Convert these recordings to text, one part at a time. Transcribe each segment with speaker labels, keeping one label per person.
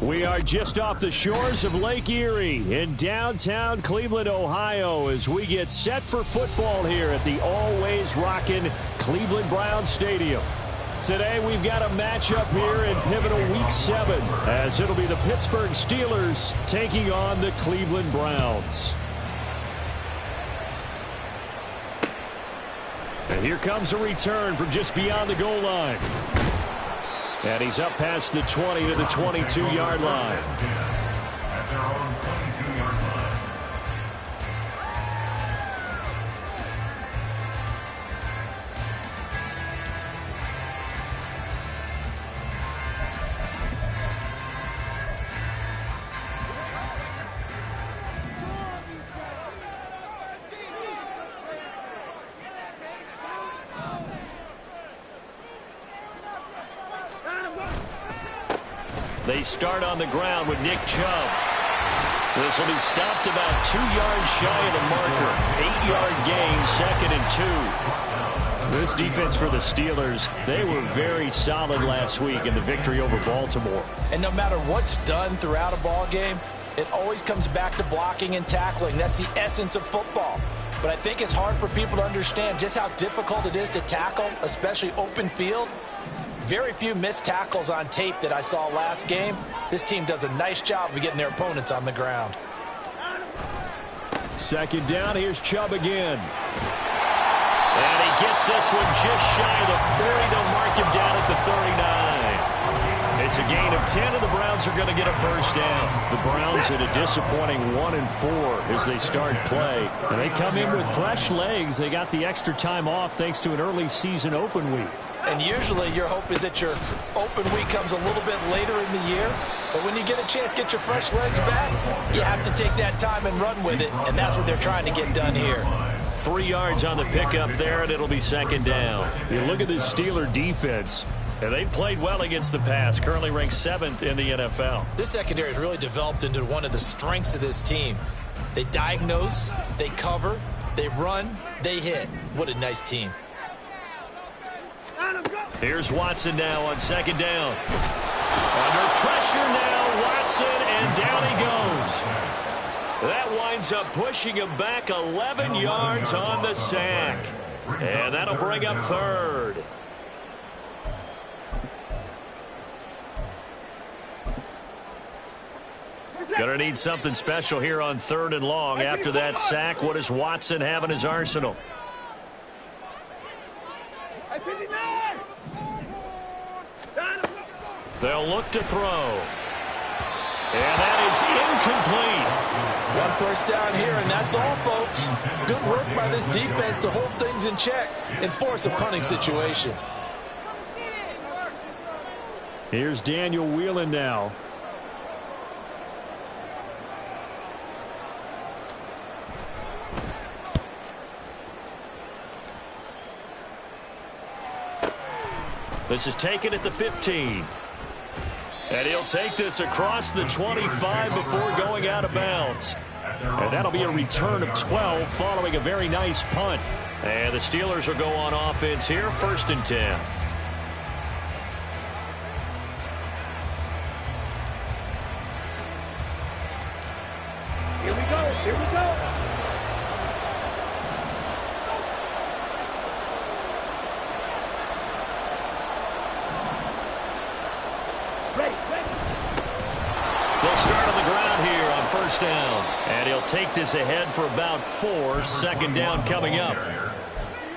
Speaker 1: We are just off the shores of Lake Erie in downtown Cleveland, Ohio, as we get set for football here at the always rockin' Cleveland Browns Stadium. Today we've got a matchup here in pivotal Week 7, as it'll be the Pittsburgh Steelers taking on the Cleveland Browns. And here comes a return from just beyond the goal line. And he's up past the 20 to the 22-yard line.
Speaker 2: At their own 22-yard line.
Speaker 1: They start on the ground with Nick Chubb. This will be stopped about 2 yards shy of the marker. 8-yard gain, 2nd and 2. This defense for the Steelers, they were very solid last week in the victory over Baltimore.
Speaker 3: And no matter what's done throughout a ball game, it always comes back to blocking and tackling. That's the essence of football. But I think it's hard for people to understand just how difficult it is to tackle, especially open field. Very few missed tackles on tape that I saw last game. This team does a nice job of getting their opponents on the ground.
Speaker 1: 2nd down, here's Chubb again. And he gets this one just shy of the 40. They'll mark him down at the 39. It's a gain of 10, and the Browns are going to get a first down. The Browns at a disappointing 1-4 as they start play. And they come in with fresh legs. They got the extra time off thanks to an early season open week.
Speaker 3: And usually your hope is that your open week comes a little bit later in the year. But when you get a chance to get your fresh legs back, you have to take that time and run with it. And that's what they're trying to get done here.
Speaker 1: 3 yards on the pickup there, and it'll be 2nd down. You look at the Steeler defense, and they played well against the pass, currently ranked 7th in the NFL.
Speaker 3: This secondary has really developed into one of the strengths of this team. They diagnose, they cover, they run, they hit. What a nice team.
Speaker 1: Here's Watson now on 2nd down. Under pressure now, Watson, and down he goes. That winds up pushing him back 11 yards on the sack. And that'll bring up 3rd. Gonna need something special here on 3rd and long. After that sack, what does Watson have in his arsenal? They'll look to throw. And that is incomplete.
Speaker 3: 1 first down here, and that's all, folks. Good work by this defense to hold things in check and force a punting situation.
Speaker 1: Here's Daniel Whelan now. This is taken at the 15. And he'll take this across the 25 before going out of bounds. And that'll be a return of 12 following a very nice punt. And the Steelers will go on offense here, 1st and 10.
Speaker 4: Here we go. Here we go.
Speaker 1: They'll start on the ground here on 1st down. And he'll take this ahead for about 4. 2nd down coming up.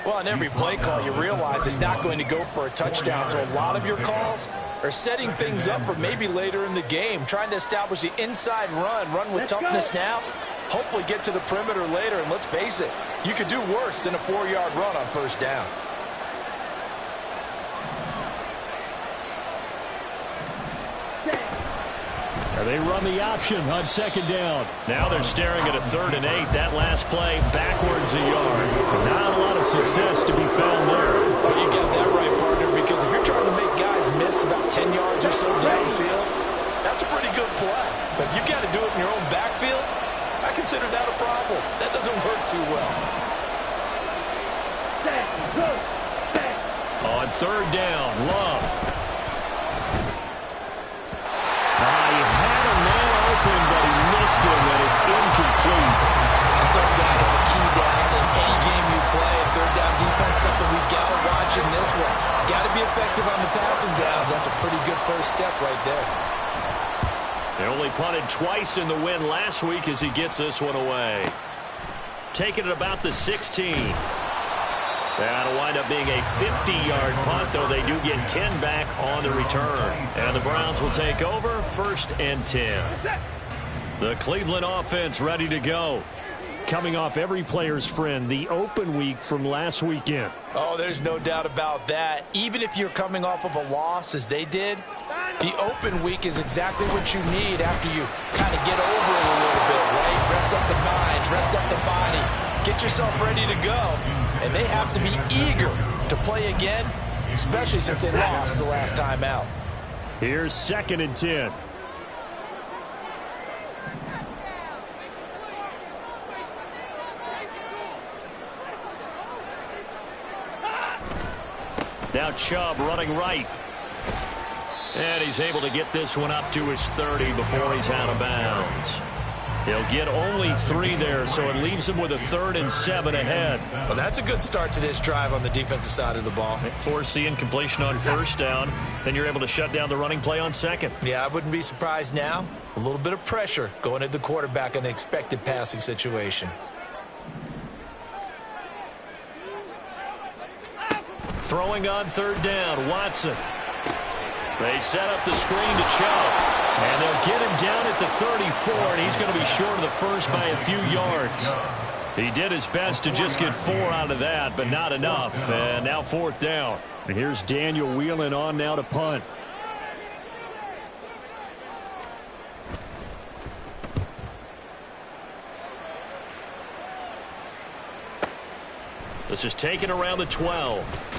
Speaker 3: Well, on every play call, you realize it's not going to go for a touchdown. So a lot of your calls are setting things up for maybe later in the game, trying to establish the inside run with toughness now, hopefully get to the perimeter later. And let's face it, you could do worse than a 4-yard run on 1st down.
Speaker 1: And they run the option on second down. Now they're staring at a 3rd and 8. That last play backwards a yard. Not a lot of success to be found there.
Speaker 3: Oh, you got that right, partner, because if you're trying to make guys miss about 10 yards or so downfield, that's a pretty good play. But if you've got to do it in your own backfield, I consider that a problem. That doesn't work too well.
Speaker 1: On 3rd down, Love. He had a man open, but he missed him, and it's incomplete.
Speaker 3: And 3rd down is a key down in any game you play. 3rd down defense, something we got to watch in this one. Got to be effective on the passing downs. That's a pretty good first step right there.
Speaker 1: They only punted twice in the win last week as he gets this one away. Taking it about the 16. That'll wind up being a 50-yard punt, though they do get 10 back on the return. And the Browns will take over 1st and 10. The Cleveland offense ready to go. Coming off every player's friend, the open week from last weekend.
Speaker 3: Oh, there's no doubt about that. Even if you're coming off of a loss, as they did, the open week is exactly what you need after you kind of get over it a little bit, right? Rest up the mind, rest up the body, get yourself ready to go. And they have to be eager to play again, especially since they lost the last time out.
Speaker 1: Here's 2nd and 10. Now Chubb running right. And he's able to get this one up to his 30 before he's out of bounds. He'll get only 3 there, so it leaves him with a 3rd and 7 ahead.
Speaker 3: Well, that's a good start to this drive on the defensive side of the ball.
Speaker 1: Force the incompletion on 1st down. Then you're able to shut down the running play on 2nd.
Speaker 3: Yeah, I wouldn't be surprised now. A little bit of pressure going at the quarterback in an expected passing situation.
Speaker 1: Throwing on 3rd down, Watson. They set up the screen to Chubb. And they'll get him down at the 34, and he's going to be short of the first by a few yards. He did his best to just get 4 out of that, but not enough. And now 4th down. And here's Daniel Whelan on now to punt. This is taken around the 12.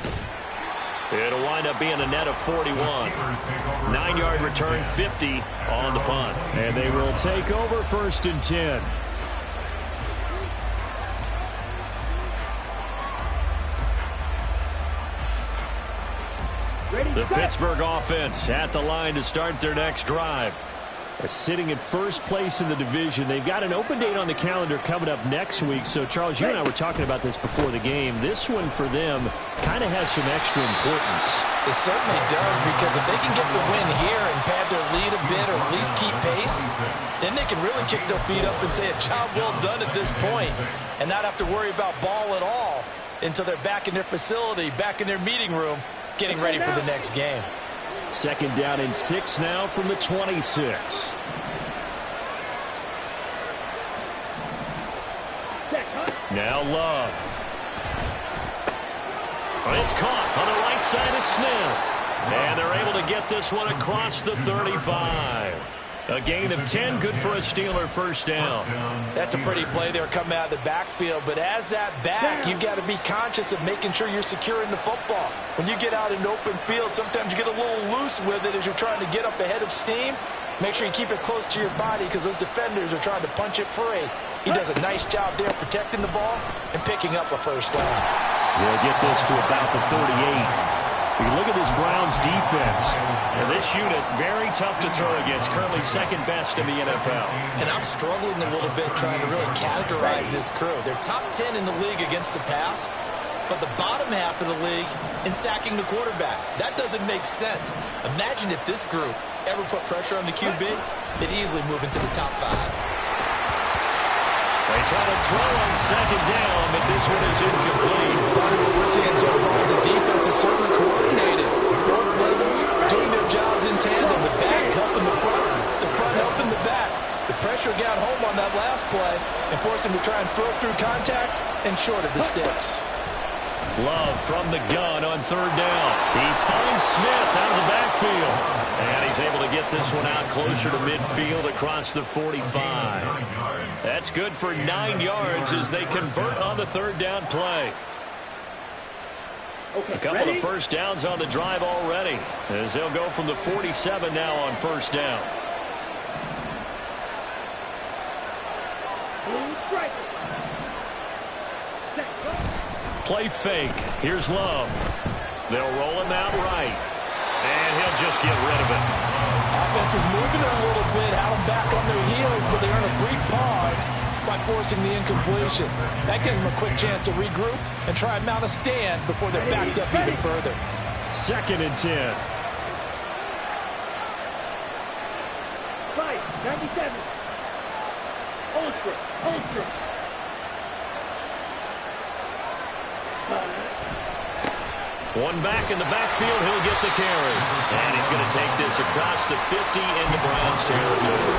Speaker 1: It'll wind up being a net of 41. 9-yard return, 50 on the punt. And they will take over 1st and 10. The Pittsburgh offense at the line to start their next drive. Sitting in 1st place in the division. They've got an open date on the calendar coming up next week. So, Charles, you and I were talking about this before the game. This one for them kind of has some extra importance.
Speaker 3: It certainly does, because if they can get the win here and pad their lead a bit or at least keep pace, then they can really kick their feet up and say a job well done at this point and not have to worry about ball at all until they're back in their facility, back in their meeting room, getting ready for the next game.
Speaker 1: 2nd down and 6 now from the 26. Now Love. It's caught on the right side at Smith. And they're able to get this one across the 35. A gain of 10, good for a Steeler 1st down.
Speaker 3: That's a pretty play there coming out of the backfield. But as that back, you've got to be conscious of making sure you're securing the football. When you get out in open field, sometimes you get a little loose with it as you're trying to get up ahead of steam. Make sure you keep it close to your body because those defenders are trying to punch it free. He does a nice job there protecting the ball and picking up a 1st down.
Speaker 1: They'll get this to about the 38. You look at this Browns defense, and this unit very tough to throw against, currently 2nd best in the NFL.
Speaker 3: And I'm struggling a little bit trying to really categorize this crew. They're top 10 in the league against the pass, but the bottom half of the league in sacking the quarterback. That doesn't make sense. Imagine if this group ever put pressure on the QB, they'd easily move into the top 5.
Speaker 1: They try to throw on 2nd down, but this one is incomplete.
Speaker 3: Part of what we're seeing so far is the defense is certainly coordinated. Both levels doing their jobs in tandem. The back helping the front helping the back. The pressure got home on that last play and forced him to try and throw through contact and short of the sticks.
Speaker 1: Love from the gun on 3rd down. He finds Smith out of the backfield. And he's able to get get this one out closer to midfield across the 45. That's good for 9 yards as they convert on the third down play. A couple of first downs on the drive already as they'll go from the 47 now on first down. Play fake. Here's Love. They'll roll him out right. And he'll just get rid of it.
Speaker 3: Offense was moving it a little bit, had them back on their heels, but they earn a brief pause by forcing the incompletion. That gives them a quick chance to regroup and try and mount a stand before they're backed up even further.
Speaker 1: 2nd and 10.
Speaker 4: 97. Ultra.
Speaker 1: One back in the backfield, he'll get the carry. And he's going to take this across the 50 into Browns territory.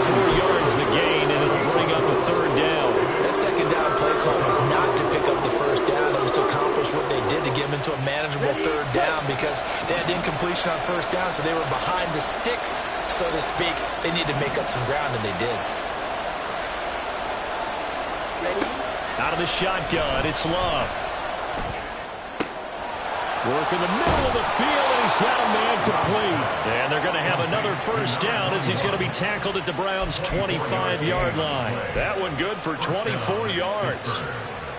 Speaker 1: 4 yards the gain, and it'll bring up a third down.
Speaker 3: That second down play call was not to pick up the first down. It was to accomplish what they did to get them into a manageable third down because they had incompletion on first down, so they were behind the sticks, so to speak. They needed to make up some ground, and they did.
Speaker 1: Out of the shotgun, it's Love. Work in the middle of the field, and he's got a man complete. And they're going to have another first down as he's going to be tackled at the Browns' 25-yard line. That one good for 24 yards.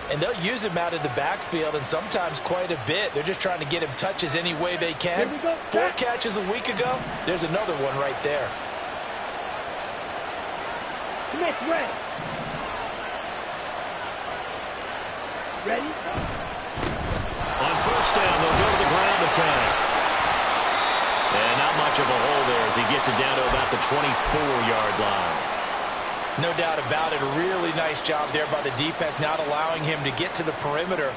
Speaker 3: And they'll use him out of the backfield, and sometimes quite a bit. They're just trying to get him touches any way they can. 4 catches a week ago. There's another one right there.
Speaker 4: Smith, ready?
Speaker 1: On first down, they'll go to the ground attack. And not much of a hole there as he gets it down to about the 24-yard line.
Speaker 3: No doubt about it. A really nice job there by the defense, not allowing him to get to the perimeter.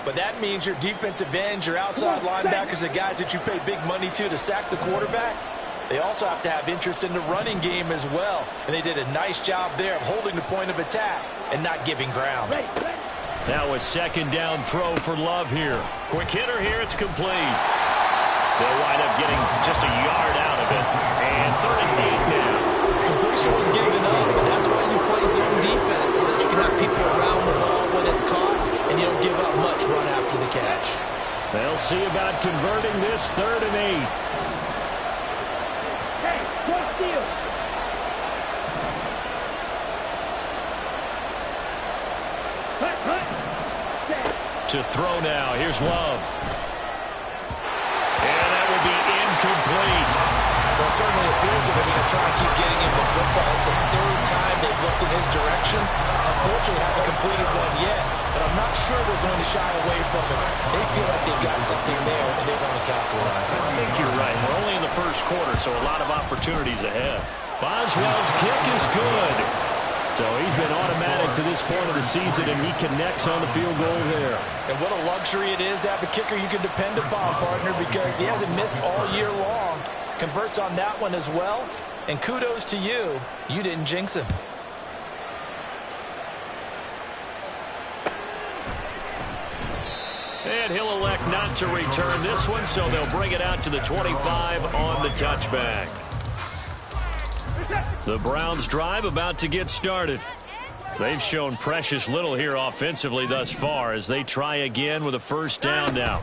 Speaker 3: But that means your defensive ends, your outside linebackers, the guys that you pay big money to sack the quarterback, they also have to have interest in the running game as well. And they did a nice job there of holding the point of attack and not giving ground.
Speaker 1: Now a second down throw for Love here. Quick hitter here, it's complete. They'll wind up getting just a yard out of it. And 3rd and 8 now.
Speaker 3: Completion was given up, but that's why you play zone defense, so that you can have people around the ball when it's caught, and you don't give up much run after the catch.
Speaker 1: They'll see about converting this 3rd and 8.
Speaker 4: Hey, cross field.
Speaker 1: To throw now. Here's Love. And that would be incomplete.
Speaker 3: Well, it certainly appears that they're going to try and keep getting him the football. It's the 3rd time they've looked in his direction. Unfortunately, haven't completed one yet, but I'm not sure they're going to shy away from it. They feel like they've got something there, and they want to capitalize.
Speaker 1: I think you're right. We're only in the first quarter, so a lot of opportunities ahead. Boswell's kick is good. So he's been automatic to this point of the season, and he connects on the field goal there.
Speaker 3: And what a luxury it is to have a kicker you can depend upon, partner, because he hasn't missed all year long. Converts on that one as well. And kudos to you. You didn't jinx him.
Speaker 1: And he'll elect not to return this one, so they'll bring it out to the 25 on the touchback. The Browns drive about to get started. They've shown precious little here offensively thus far as they try again with a first down now.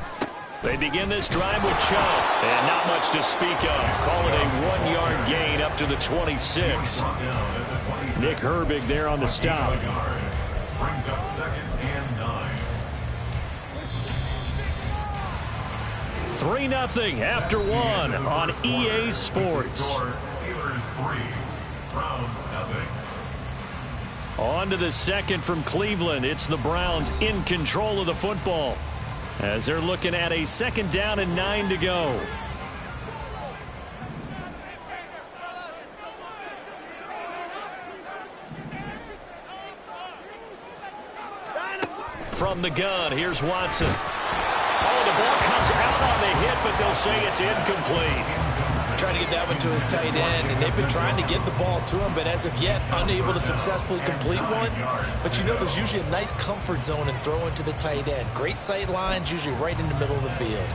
Speaker 1: They begin this drive with Chubb, and not much to speak of. Call it a 1-yard gain up to the 26. Nick Herbig there on the stop.
Speaker 2: Brings up 2nd and 9.
Speaker 1: 3-0 after 1 on EA Sports.
Speaker 2: Steelers 3, Browns 0.
Speaker 1: On to the second from Cleveland. It's the Browns in control of the football as they're looking at a 2nd down and 9 to go. From the gun, here's Watson. Oh, the ball comes out on the hit, but they'll say it's incomplete.
Speaker 3: Trying to get that one to his tight end, and they've been trying to get the ball to him, but as of yet, unable to successfully complete one. But you know, there's usually a nice comfort zone in throwing to the tight end. Great sight lines, usually right in the middle of the field.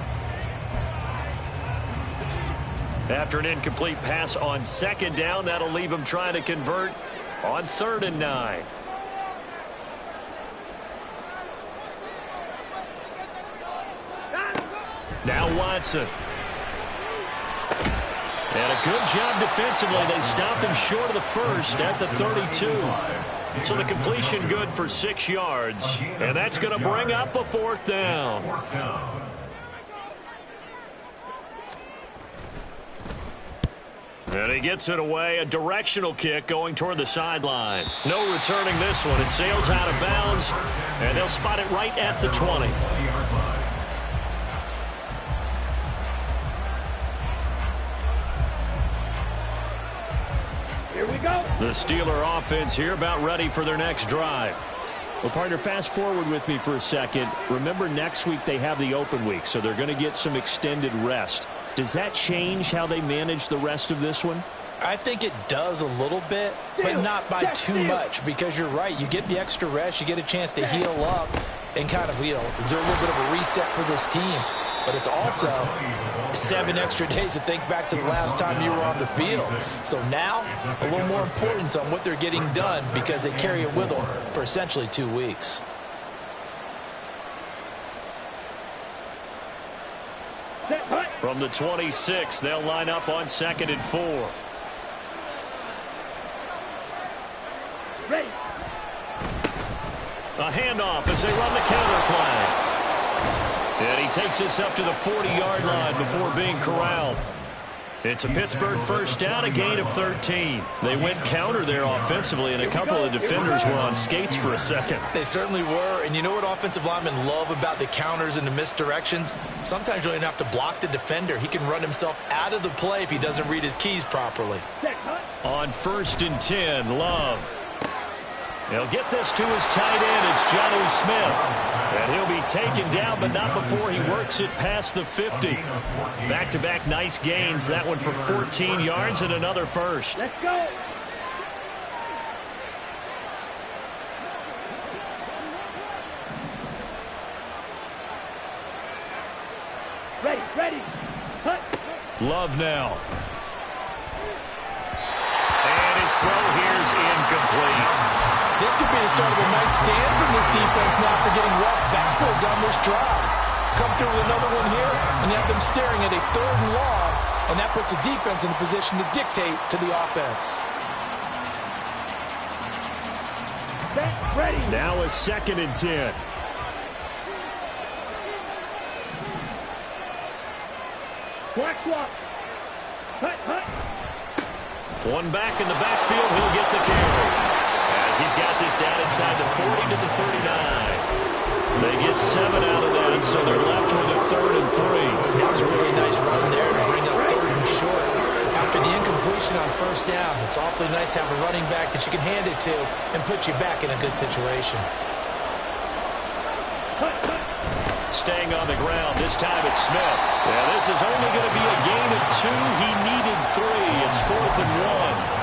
Speaker 1: After an incomplete pass on 2nd down, that'll leave him trying to convert on 3rd and 9. Now Watson. And a good job defensively. They stopped him short of the first at the 32. So the completion good for 6 yards. And that's going to bring up a 4th down. And he gets it away. A directional kick going toward the sideline. No returning this one. It sails out of bounds. And they'll spot it right at the 20.
Speaker 4: Here we go.
Speaker 1: The Steeler offense here about ready for their next drive. Well, partner, fast forward with me for a second. Remember, next week they have the open week, so they're going to get some extended rest. Does that change how they manage the rest of this one?
Speaker 3: I think it does a little bit, but not by too much, because you're right. You get the extra rest. You get a chance to heal up and kind of, do a little bit of a reset for this team. But it's also 7 extra days to think back to the last time you were on the field. So now, a little more importance on what they're getting done because they carry it with them for essentially 2 weeks.
Speaker 1: From the 26, they'll line up on 2nd and 4.
Speaker 4: Ready.
Speaker 1: A handoff as they run the counter play. And he takes this up to the 40-yard line before being corralled. It's a Pittsburgh first down, a gain of 13. They went counter there offensively, and a couple of defenders were on skates for a second.
Speaker 3: They certainly were, and you know what offensive linemen love about the counters and the misdirections? Sometimes you don't even have to block the defender. He can run himself out of the play if he doesn't read his keys properly.
Speaker 1: On 1st and 10, Love. He'll get this to his tight end. It's Jonnu Smith. And he'll be taken down, but not before he works it past the 50. Back-to-back nice gains. That one for 14 yards and another first.
Speaker 4: Let's go. Ready. Cut.
Speaker 1: Love now. And his throw here's incomplete.
Speaker 3: This could be the start of a nice stand from this defense now after getting walked backwards on this drive. Come through with another one here, and you have them staring at a 3rd and long, and that puts the defense in a position to dictate to the offense.
Speaker 4: Ready.
Speaker 1: Now a 2nd and 10.
Speaker 4: Swap. Cut.
Speaker 1: One back in the backfield. He'll get the carry. He's got this down inside the 40 to the 39. They get 7 out of that, so they're left with a 3rd and 3.
Speaker 3: That was a really nice run there to bring up 3rd and short. After the incompletion on 1st down, it's awfully nice to have a running back that you can hand it to and put you back in a good situation.
Speaker 1: Staying on the ground, this time it's Smith. Yeah, this is only going to be a gain of 2. He needed 3. It's 4th and 1.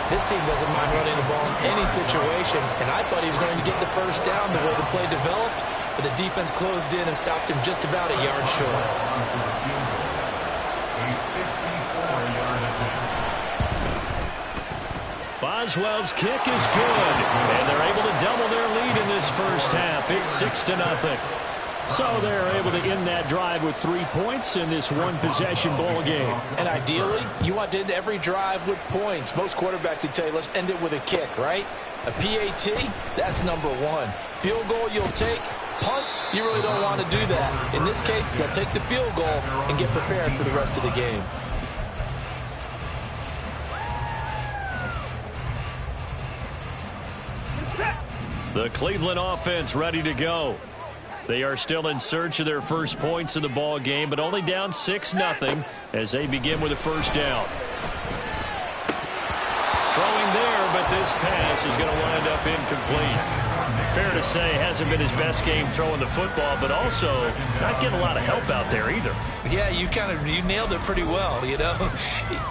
Speaker 3: This team doesn't mind running the ball in any situation, and I thought he was going to get the 1st down the way the play developed, but the defense closed in and stopped him just about a yard short.
Speaker 1: Boswell's kick is good, and they're able to double their lead in this first half. It's 6-0. So they're able to end that drive with 3 points in this one-possession ball game.
Speaker 3: And ideally, you want to end every drive with points. Most quarterbacks would tell you, let's end it with a kick, right? A PAT, that's number 1. Field goal you'll take. Punts, you really don't want to do that. In this case, they'll take the field goal and get prepared for the rest of the game.
Speaker 1: The Cleveland offense ready to go. They are still in search of their first points in the ball game, but only down 6-0 as they begin with a 1st down. Throwing there, but this pass is going to wind up incomplete. Fair to say, hasn't been his best game throwing the football, but also not getting a lot of help out there either.
Speaker 3: Yeah, you nailed it pretty well,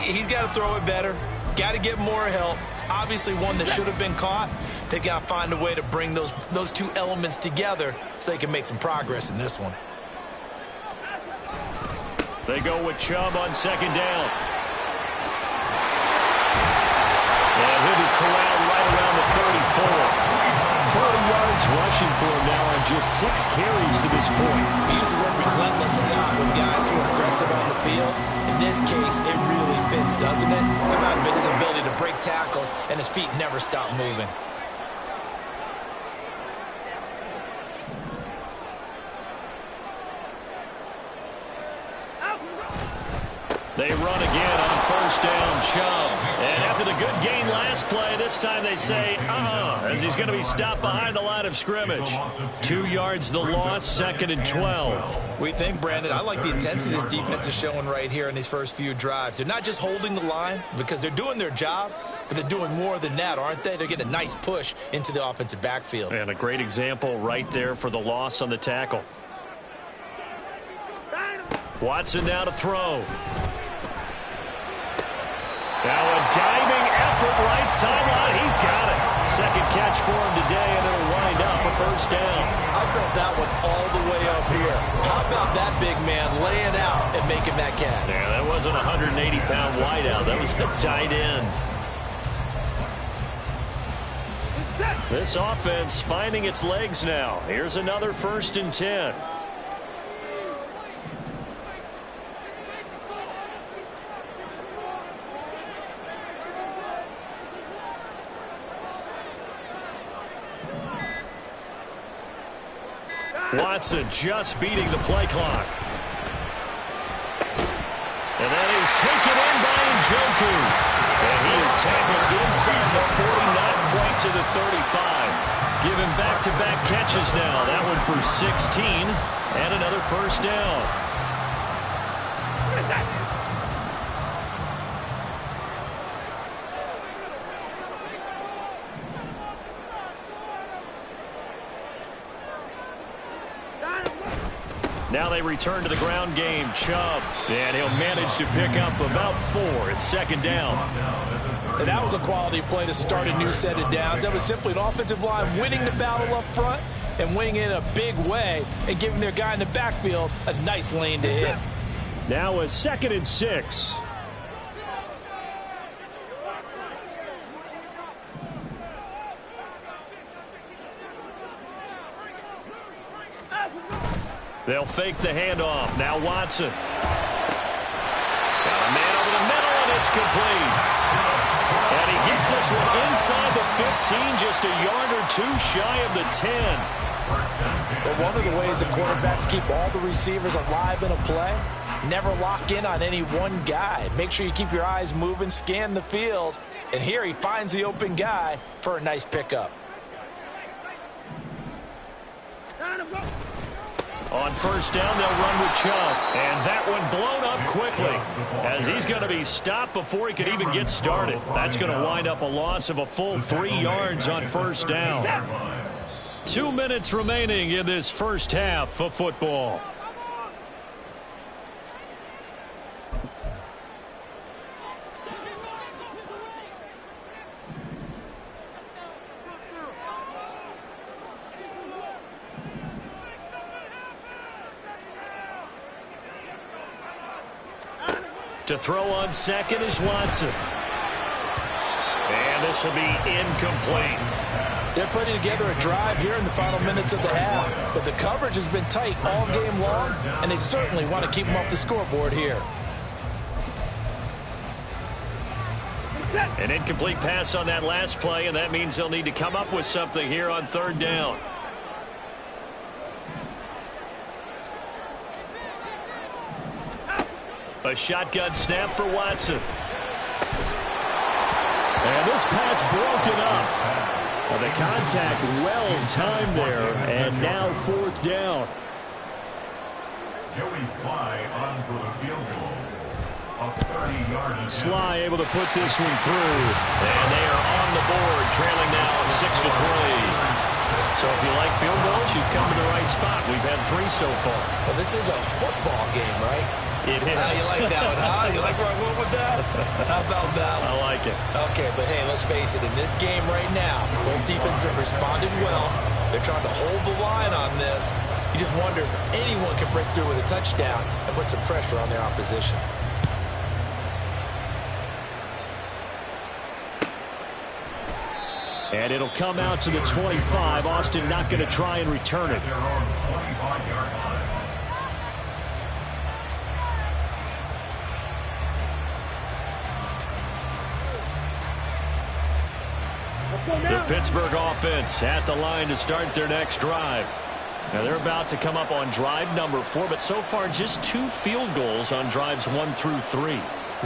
Speaker 3: He's got to throw it better, got to get more help. Obviously one that should have been caught. They've got to find a way to bring those 2 elements together so they can make some progress in this one.
Speaker 1: They go with Chubb on second down. And he'll be corralled right around the 34. 40 yards rushing for him now on just 6 carries to this point.
Speaker 3: We use the word relentless a lot with guys who are aggressive on the field. In this case, it really fits, doesn't it? How about his ability to break tackles and his feet never stop moving?
Speaker 1: They run again on first down, Chubb. And after the good gain last play, this time they say, as he's going to be stopped behind the line of scrimmage. 2 yards the loss, 2nd and 12.
Speaker 3: We think, Brandon, I like the intensity this defense is showing right here in these first few drives. They're not just holding the line because they're doing their job, but they're doing more than that, aren't they? They're getting a nice push into the offensive backfield.
Speaker 1: And a great example right there for the loss on the tackle. Watson now to throw. Now a diving effort right sideline. He's got it. Second catch for him today, and it'll wind up a first down.
Speaker 3: I felt that one all the way up here. How about that big man laying out and making that catch?
Speaker 1: Yeah, that wasn't a 180-pound wideout. That was a tight end. This offense finding its legs now. Here's another 1st and 10. Watson just beating the play clock. And that is taken in by Njoku. And he is tackled inside the 40, not quite to the 35. Given back-to-back catches now. That one for 16 and another first down.
Speaker 4: What is that?
Speaker 1: Now they return to the ground game. Chubb. And he'll manage to pick up about 4. It's 2nd down.
Speaker 3: And that was a quality play to start a new set of downs. That was simply an offensive line winning the battle up front and winning it in a big way and giving their guy in the backfield a nice lane to hit.
Speaker 1: Now a 2nd and 6. They'll fake the handoff. Now Watson. Got a man over the middle, and it's complete. And he gets this one inside the 15, just a yard or 2 shy of the 10.
Speaker 3: But one of the ways the quarterbacks keep all the receivers alive in a play, never lock in on any one guy. Make sure you keep your eyes moving, scan the field. And here he finds the open guy for a nice pickup.
Speaker 1: On first down, they'll run with Chubb. And that one blown up quickly as he's going to be stopped before he could even get started. That's going to wind up a loss of a full 3 yards on first down. 2 minutes remaining in this first half of football. To throw on second is Watson. And this will be incomplete.
Speaker 3: They're putting together a drive here in the final minutes of the half. But the coverage has been tight all game long, and they certainly want to keep them off the scoreboard here.
Speaker 1: An incomplete pass on that last play, and that means they'll need to come up with something here on 3rd down. A shotgun snap for Watson. And this pass broken up. The contact well timed there, and now 4th down.
Speaker 2: Joey Sly on for the field goal. A 30-yard
Speaker 1: Sly able to put this one through. And they are on the board, trailing now 6-3. So if you like field goals, you've come to the right spot. We've had 3 so far.
Speaker 3: Well, this is a football game, right?
Speaker 1: It is.
Speaker 3: How you like that one, huh? You like where I went with that? How about that one?
Speaker 1: I like it.
Speaker 3: Okay, but hey, let's face it. In this game right now, both defenses have responded well. They're trying to hold the line on this. You just wonder if anyone can break through with a touchdown and put some pressure on their opposition.
Speaker 1: And it'll come out to the 25. Austin not going to try and return it. The Pittsburgh offense at the line to start their next drive. Now they're about to come up on drive number 4, but so far just 2 field goals on drives 1 through 3.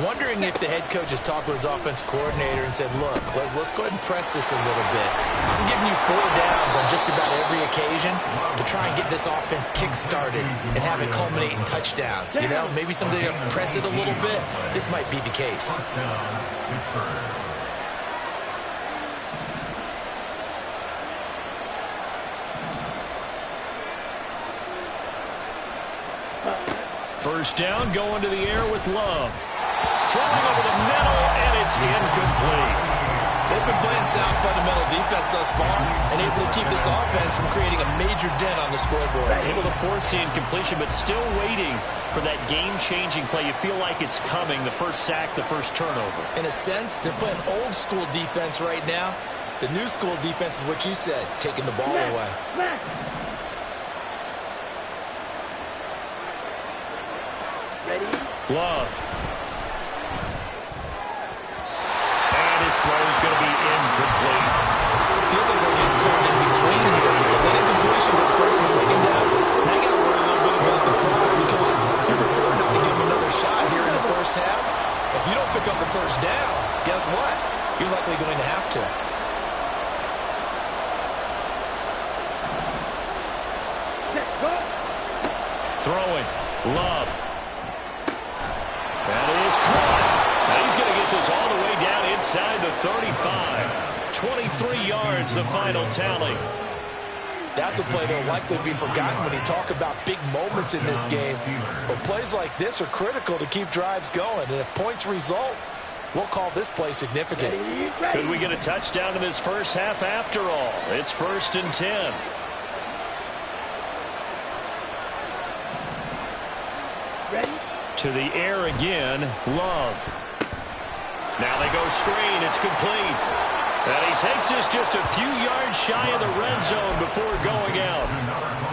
Speaker 3: Wondering if the head coach has talked with his offensive coordinator and said, look, let's go ahead and press this a little bit. I'm giving you 4 downs on just about every occasion to try and get this offense kick-started and have it culminate in touchdowns. You know, maybe someday to press it a little bit. This might be the case.
Speaker 1: First down, going to the air with Love. Throwing over the middle, and it's incomplete.
Speaker 3: They've been playing sound fundamental defense thus far and able to keep this offense from creating a major dent on the scoreboard.
Speaker 1: Able to force the incompletion, but still waiting for that game-changing play. You feel like it's coming, the first sack, the first turnover.
Speaker 3: In a sense, they're playing old-school defense right now. The new-school defense is what you said, taking the ball away.
Speaker 1: Love. And his throw is going to be incomplete.
Speaker 3: Feels like they're getting caught in between here because that incompletion's on first and second down. Now you got to worry a little bit about the clock because you prefer not to give them another shot here in the first half. If you don't pick up the first down, guess what? You're likely going to have to.
Speaker 1: Throwing. Love. That is caught. Now he's going to get this all the way down inside the 35. 23 yards, the final tally.
Speaker 3: That's a play that will likely be forgotten when you talk about big moments in this game. But plays like this are critical to keep drives going. And if points result, we'll call this play significant.
Speaker 1: Could we get a touchdown in this first half after all? It's 1st and 10. To the air again, Love. Now they go screen, it's complete. And he takes this just a few yards shy of the red zone before going out.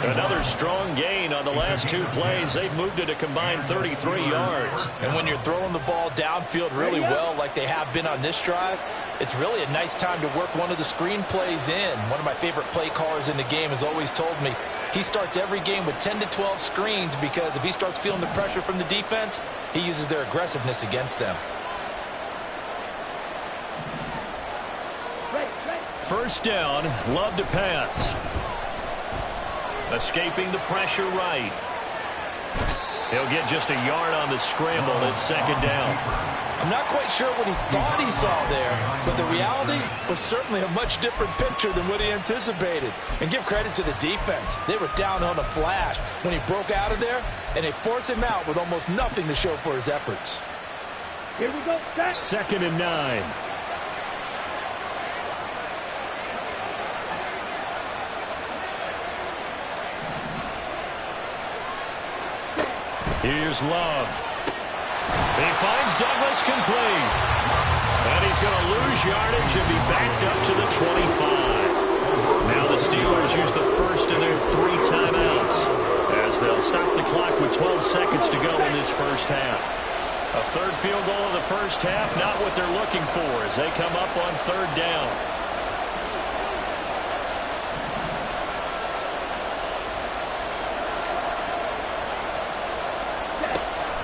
Speaker 1: Another strong gain on the last 2 plays. They've moved it a combined 33 yards.
Speaker 3: And when you're throwing the ball downfield really well like they have been on this drive, it's really a nice time to work one of the screen plays in. One of my favorite play callers in the game has always told me he starts every game with 10 to 12 screens because if he starts feeling the pressure from the defense, he uses their aggressiveness against them.
Speaker 1: First down, Love to pass. Escaping the pressure right. He'll get just a yard on the scramble. It's 2nd down.
Speaker 3: I'm not quite sure what he thought he saw there, but the reality was certainly a much different picture than what he anticipated. And give credit to the defense. They were down on a flash when he broke out of there, and they forced him out with almost nothing to show for his efforts.
Speaker 4: Here we go.
Speaker 1: 2nd and 9. Here's Love. He finds Douglas complete. And he's going to lose yardage and be backed up to the 25. Now the Steelers use the first of their 3 timeouts as they'll stop the clock with 12 seconds to go in this first half. A 3rd field goal of the first half, not what they're looking for as they come up on 3rd down.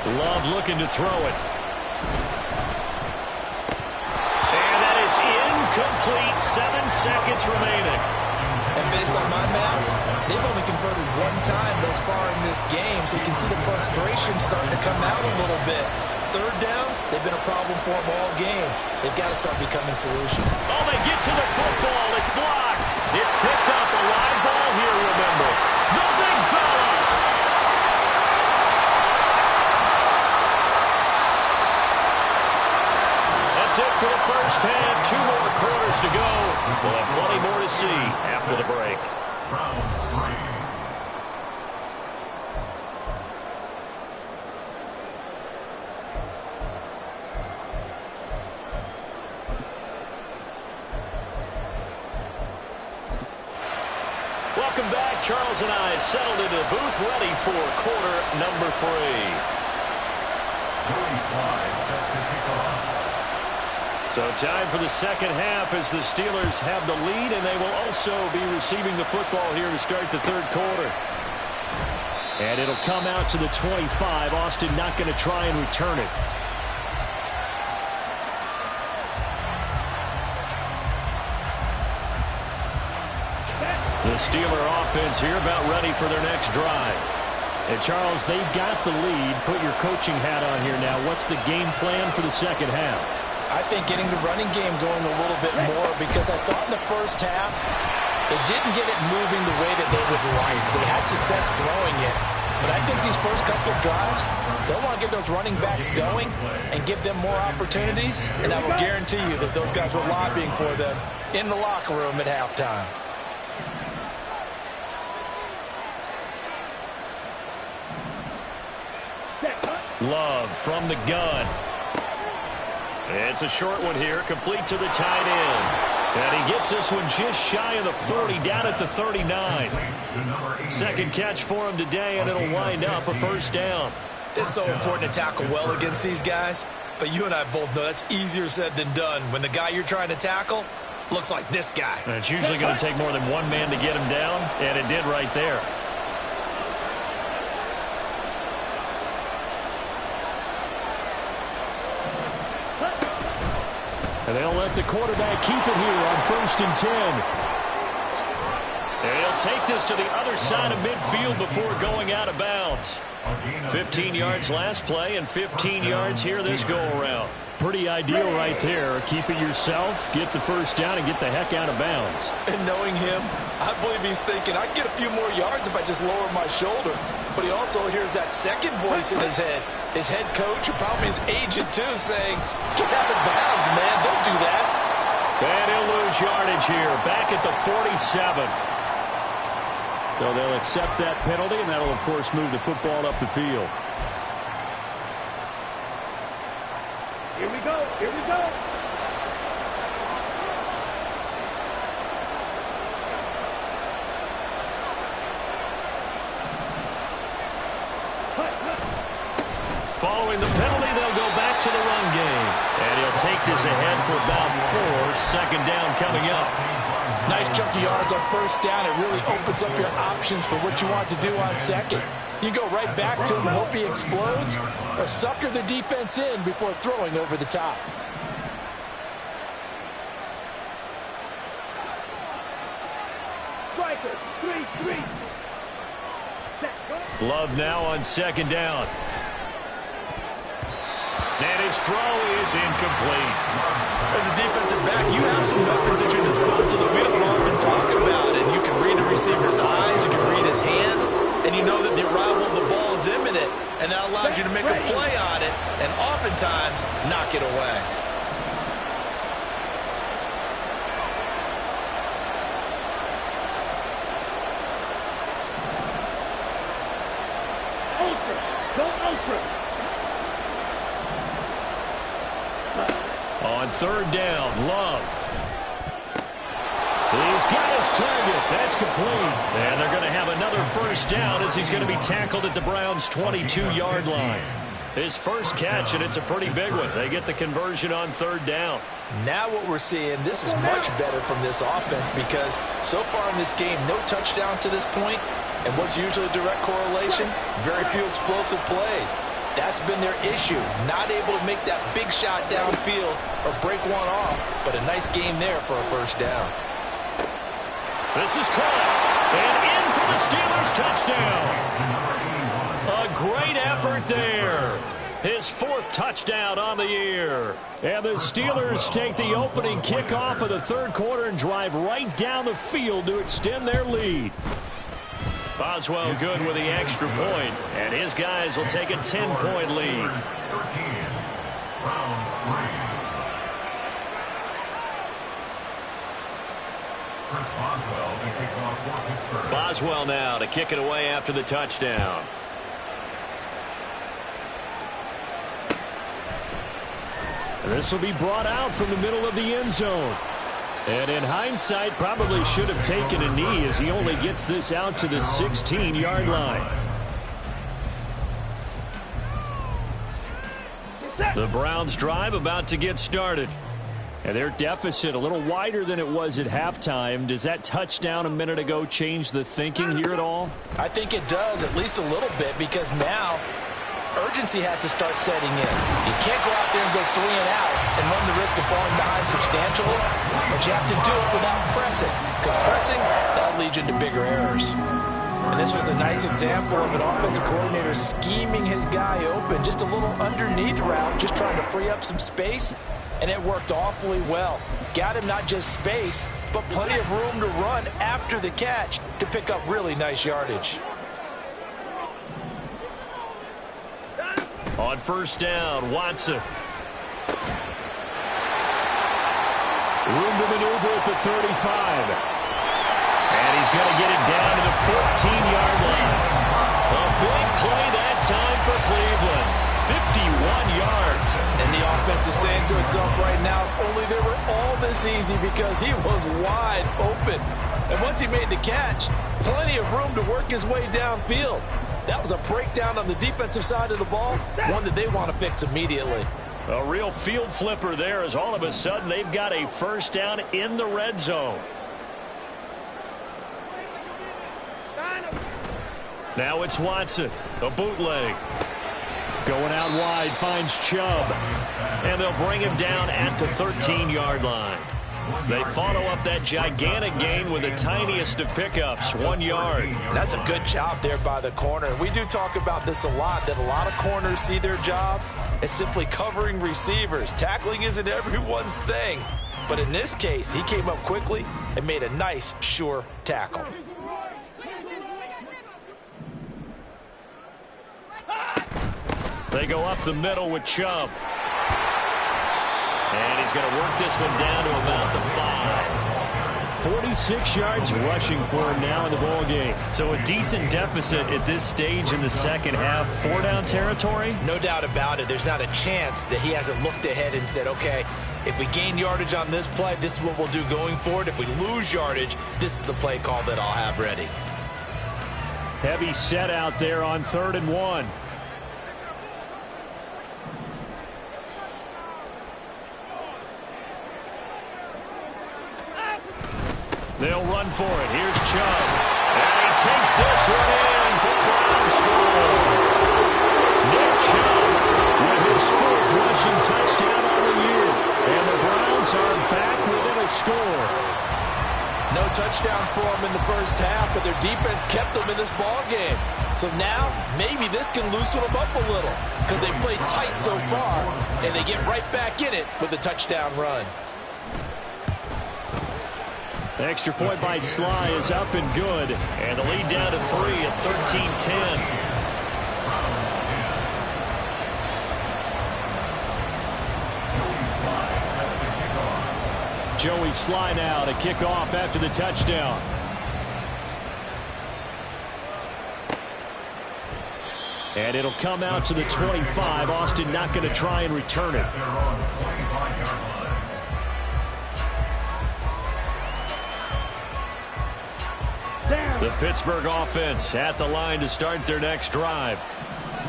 Speaker 1: Love looking to throw it. And that is incomplete. 7 seconds remaining.
Speaker 3: And based on my math, they've only converted 1 time thus far in this game, so you can see the frustration starting to come out a little bit. 3rd downs, they've been a problem for them all game. They've got to start becoming solutions.
Speaker 1: Oh, they get to the football. It's blocked. It's picked up. A live ball here, remember. The big fella. That's it for the first half. 2 more quarters to go. We'll have plenty more to see after the break. Welcome back. Charles and I settled into the booth ready for quarter number 3.
Speaker 2: Set to kick off.
Speaker 1: So time for the second half as the Steelers have the lead, and they will also be receiving the football here to start the third quarter. And it'll come out to the 25. Austin not going to try and return it. The Steeler offense here about ready for their next drive. And Charles, they've got the lead. Put your coaching hat on here now. What's the game plan for the second half?
Speaker 3: I think getting the running game going a little bit more, because I thought in the first half they didn't get it moving the way that they would like. They had success throwing it, but I think these first couple of drives, they'll want to get those running backs going and give them more opportunities, and I will guarantee you that those guys were lobbying for them in the locker room at halftime.
Speaker 1: Love from the gun. It's a short one here, complete to the tight end. And he gets this one just shy of the 40, down at the 39. Second catch for him today, and it'll wind up a first down.
Speaker 3: It's so important to tackle well against these guys, but you and I both know that's easier said than done when the guy you're trying to tackle looks like this guy.
Speaker 1: And it's usually going to take more than one man to get him down, and it did right there. And they'll let the quarterback keep it here on 1st and 10. And he'll take this to the other side of midfield before going out of bounds. 15 yards last play and 15 yards here this go-around. Pretty ideal right there. Keep it yourself, get the first down, and get the heck out of bounds.
Speaker 3: And knowing him, I believe he's thinking, I can get a few more yards if I just lower my shoulder. But he also hears that second voice in his head. His head coach, or probably his agent too, saying, get out of bounds, man, don't do that.
Speaker 1: And he'll lose yardage here, back at the 47. So they'll accept that penalty, and that'll, of course, move the football up the field.
Speaker 4: Here we go. Here we go.
Speaker 1: Following the penalty, they'll go back to the run game. And he'll take this ahead for about 4. Second down coming up.
Speaker 3: Nice chunk of yards on first down. It really opens up your options for what you want to do on second. You go right back to him and hope he explodes, or sucker the defense in before throwing over the top.
Speaker 4: Striker, 3-3.
Speaker 1: Love now on second down. And his throw is incomplete.
Speaker 3: As a defensive back, you have some weapons at your disposal that we don't often talk about. And you can read a receiver's eyes, you can read his hands, and you know that the arrival of the ball is imminent. And that allows you to make a play on it and oftentimes knock it away.
Speaker 4: Ultra. Go ultra.
Speaker 1: On third down, Love. He's got his target. That's complete. And they're going to have another first down as he's going to be tackled at the Browns' 22-yard line. His first catch, and it's a pretty big one. They get the conversion on third down.
Speaker 3: Now what we're seeing, this is much better from this offense because so far in this game, no touchdown to this point. And what's usually a direct correlation? Very few explosive plays. That's been their issue. Not able to make that big shot downfield or break one off. But a nice game there for a first down.
Speaker 1: This is caught. And in for the Steelers touchdown. A great effort there. His 4th touchdown on the year. And the Steelers take the opening kickoff of the third quarter and drive right down the field to extend their lead. Boswell good with the extra point, and his guys will take a 10-point lead. Boswell now to kick it away after the touchdown. And this will be brought out from the middle of the end zone. And in hindsight, probably should have taken a knee as he only gets this out to the 16-yard line. The Browns drive about to get started. And their deficit a little wider than it was at halftime. Does that touchdown a minute ago change the thinking here at all?
Speaker 3: I think it does, at least a little bit, because now urgency has to start setting in. You can't go out there and go 3 and out and run the risk of falling behind substantially, but you have to do it without pressing, because pressing, that'll lead you into bigger errors. And this was a nice example of an offensive coordinator scheming his guy open, just a little underneath route, just trying to free up some space, and it worked awfully well. Got him not just space, but plenty of room to run after the catch to pick up really nice yardage.
Speaker 1: On first down, Watson. Room to maneuver at the 35. And he's going to get it down to the 14-yard line. A big play that time for Cleveland. 51 yards.
Speaker 3: And the offense is saying to itself right now, only they were all this easy because he was wide open. And once he made the catch, plenty of room to work his way downfield. That was a breakdown on the defensive side of the ball, one that they want to fix immediately.
Speaker 1: A real field flipper there as all of a sudden they've got a first down in the red zone. Now it's Watson, a bootleg. Going out wide, finds Chubb. And they'll bring him down at the 13-yard line. They follow up that gigantic gain with the tiniest of pickups, 1 yard.
Speaker 3: That's a good job there by the corner. We do talk about this a lot, that a lot of corners see their job as simply covering receivers. Tackling isn't everyone's thing. But in this case, he came up quickly and made a nice, sure tackle.
Speaker 1: They go up the middle with Chubb. And he's going to work this one down to about the 5. 46 yards rushing for him now in the ball game. So a decent deficit at this stage in the second half. 4-down territory?
Speaker 3: No doubt about it. There's not a chance that he hasn't looked ahead and said, okay, if we gain yardage on this play, this is what we'll do going forward. If we lose yardage, this is the play call that I'll have ready.
Speaker 1: Heavy set out there on 3rd and 1. They'll run for it. Here's Chubb. And he takes this one in for Brown score. Nick Chubb with his 4th rushing touchdown on the year. And the Browns are back within a score.
Speaker 3: No touchdowns for them in the first half, but their defense kept them in this ball game. So now, maybe this can loosen them up a little because they played tight so far, and they get right back in it with a touchdown run.
Speaker 1: The extra point by Sly is up and good. And the lead down to 3 at 13-10. Joey Sly now to kick off after the touchdown. And it'll come out to the 25. Austin not going to try and return it. The Pittsburgh offense at the line to start their next drive.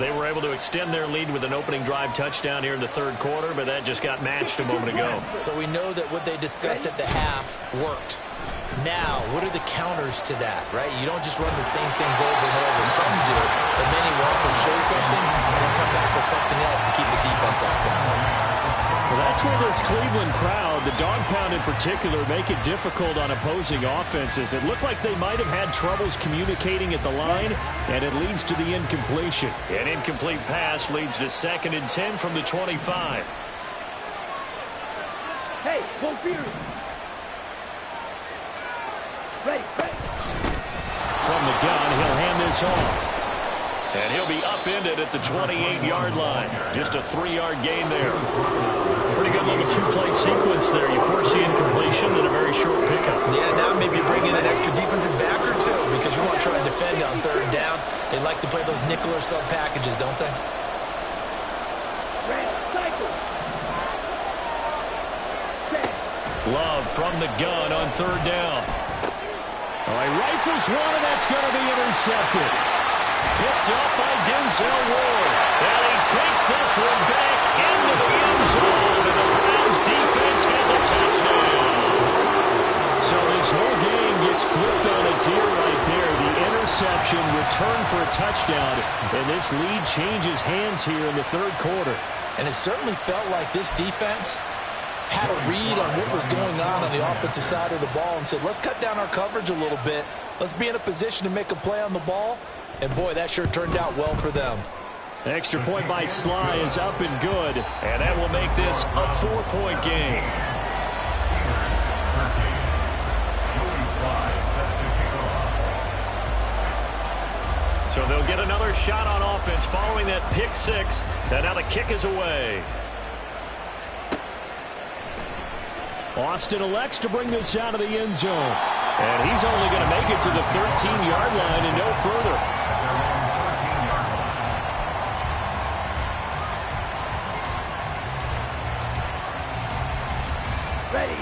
Speaker 1: They were able to extend their lead with an opening drive touchdown here in the 3rd quarter, but that just got matched a moment ago.
Speaker 3: So we know that what they discussed at the half worked. Now, what are the counters to that, right? You don't just run the same things over and over. Some do, but many will also show something and then come back with something else to keep the defense off balance.
Speaker 1: Well, that's where this Cleveland crowd, the dog pound in particular, make it difficult on opposing offenses. It looked like they might have had troubles communicating at the line, and it leads to the incompletion. An incomplete pass leads to 2nd and 10 from the 25.
Speaker 4: Hey, full fear. Ready.
Speaker 1: From the gun, he'll hand this off. And he'll be upended at the 28-yard line. Just a 3-yard gain there. Pretty good little 2-play sequence there. You force the incompletion, then a very short pickup.
Speaker 3: Yeah, now maybe bring in an extra defensive back or two because you want to try and defend on 3rd down. They like to play those nickel or sub packages, don't they?
Speaker 1: Love from the gun on third down. Oh, he rifles one, and that's going to be intercepted. Picked up by Denzel Ward. And he takes this one back into the end zone. And the Browns defense has a touchdown. So this whole game gets flipped on its ear right there. The interception, return for a touchdown. And this lead changes hands here in the third quarter.
Speaker 3: And it certainly felt like this defense had a read on what was going on the offensive side of the ball and said, let's cut down our coverage a little bit. Let's be in a position to make a play on the ball. And, boy, that sure turned out well for them.
Speaker 1: Extra point by Sly is up and good. And that will make this a 4-point game. So they'll get another shot on offense following that pick six. And now the kick is away. Austin elects to bring this out of the end zone. And he's only going to make it to the 13-yard line and no further.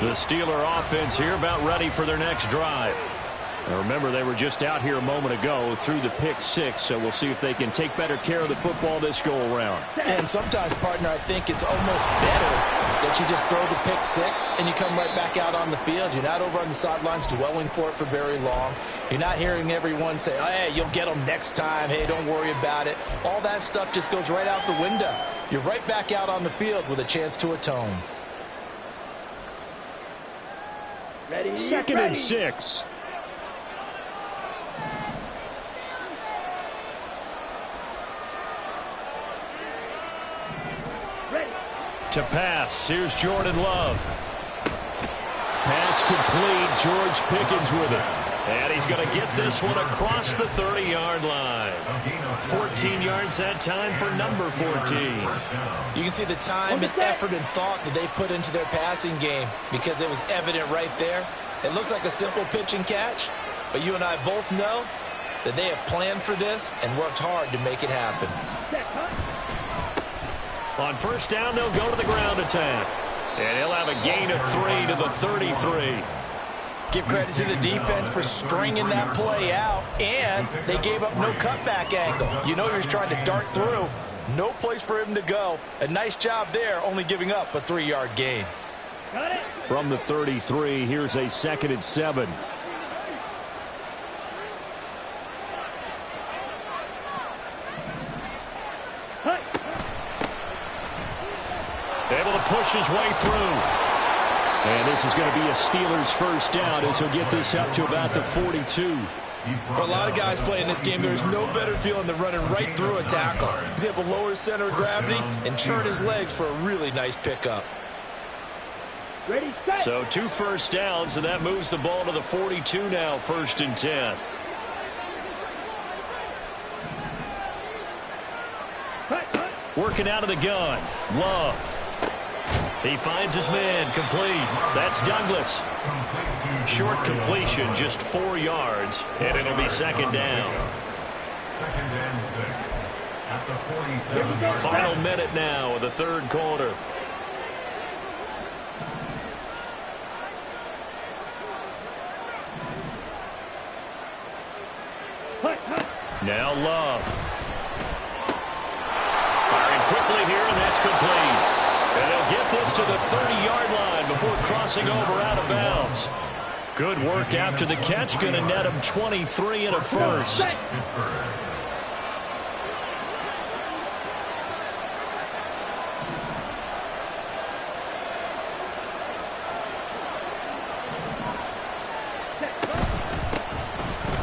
Speaker 1: The Steeler offense here about ready for their next drive. Now remember, they were just out here a moment ago through the pick six, so we'll see if they can take better care of the football this go-around.
Speaker 3: And sometimes, partner, I think it's almost better that you just throw the pick six and you come right back out on the field. You're not over on the sidelines dwelling for it for very long. You're not hearing everyone say, oh, hey, you'll get them next time. Hey, don't worry about it. All that stuff just goes right out the window. You're right back out on the field with a chance to atone.
Speaker 4: Ready,
Speaker 1: Second and 6. To pass, here's Jordan Love. Pass complete, George Pickens with it. And he's going to get this one across the 30-yard line. 14 yards that time for number 14.
Speaker 3: You can see the time and effort and thought that they put into their passing game because it was evident right there. It looks like a simple pitch and catch, but you and I both know that they have planned for this and worked hard to make it happen.
Speaker 1: On first down, they'll go to the ground attack. And he'll have a gain of 3 to the 33.
Speaker 3: Give credit to the defense for stringing that play out, and they gave up no cutback angle. You know you're trying to dart through. No place for him to go. A nice job there, only giving up a 3-yard gain.
Speaker 1: From the 33, here's a 2nd and 7. Able to push his way through. And this is going to be a Steelers first down as he'll get this up to about the 42.
Speaker 3: For a lot of guys playing this game, there's no better feeling than running right through a tackle. He's able to lower his center of gravity and churn his legs for a really nice pickup.
Speaker 4: Ready, set.
Speaker 1: So 2 first downs, and that moves the ball to the 42 now, 1st and 10. Working out of the gun. Love. He finds his man, complete. That's Douglas. Short completion, just 4 yards, and it'll be 2nd down.
Speaker 2: 2nd and 6 at the 47-yard
Speaker 1: Final minute now of the 3rd quarter. Now Love. Firing quickly here, and that's complete. And they'll get this to the 30-yard line before crossing over out of bounds. Good work after the catch. Going to net him 23 and a first.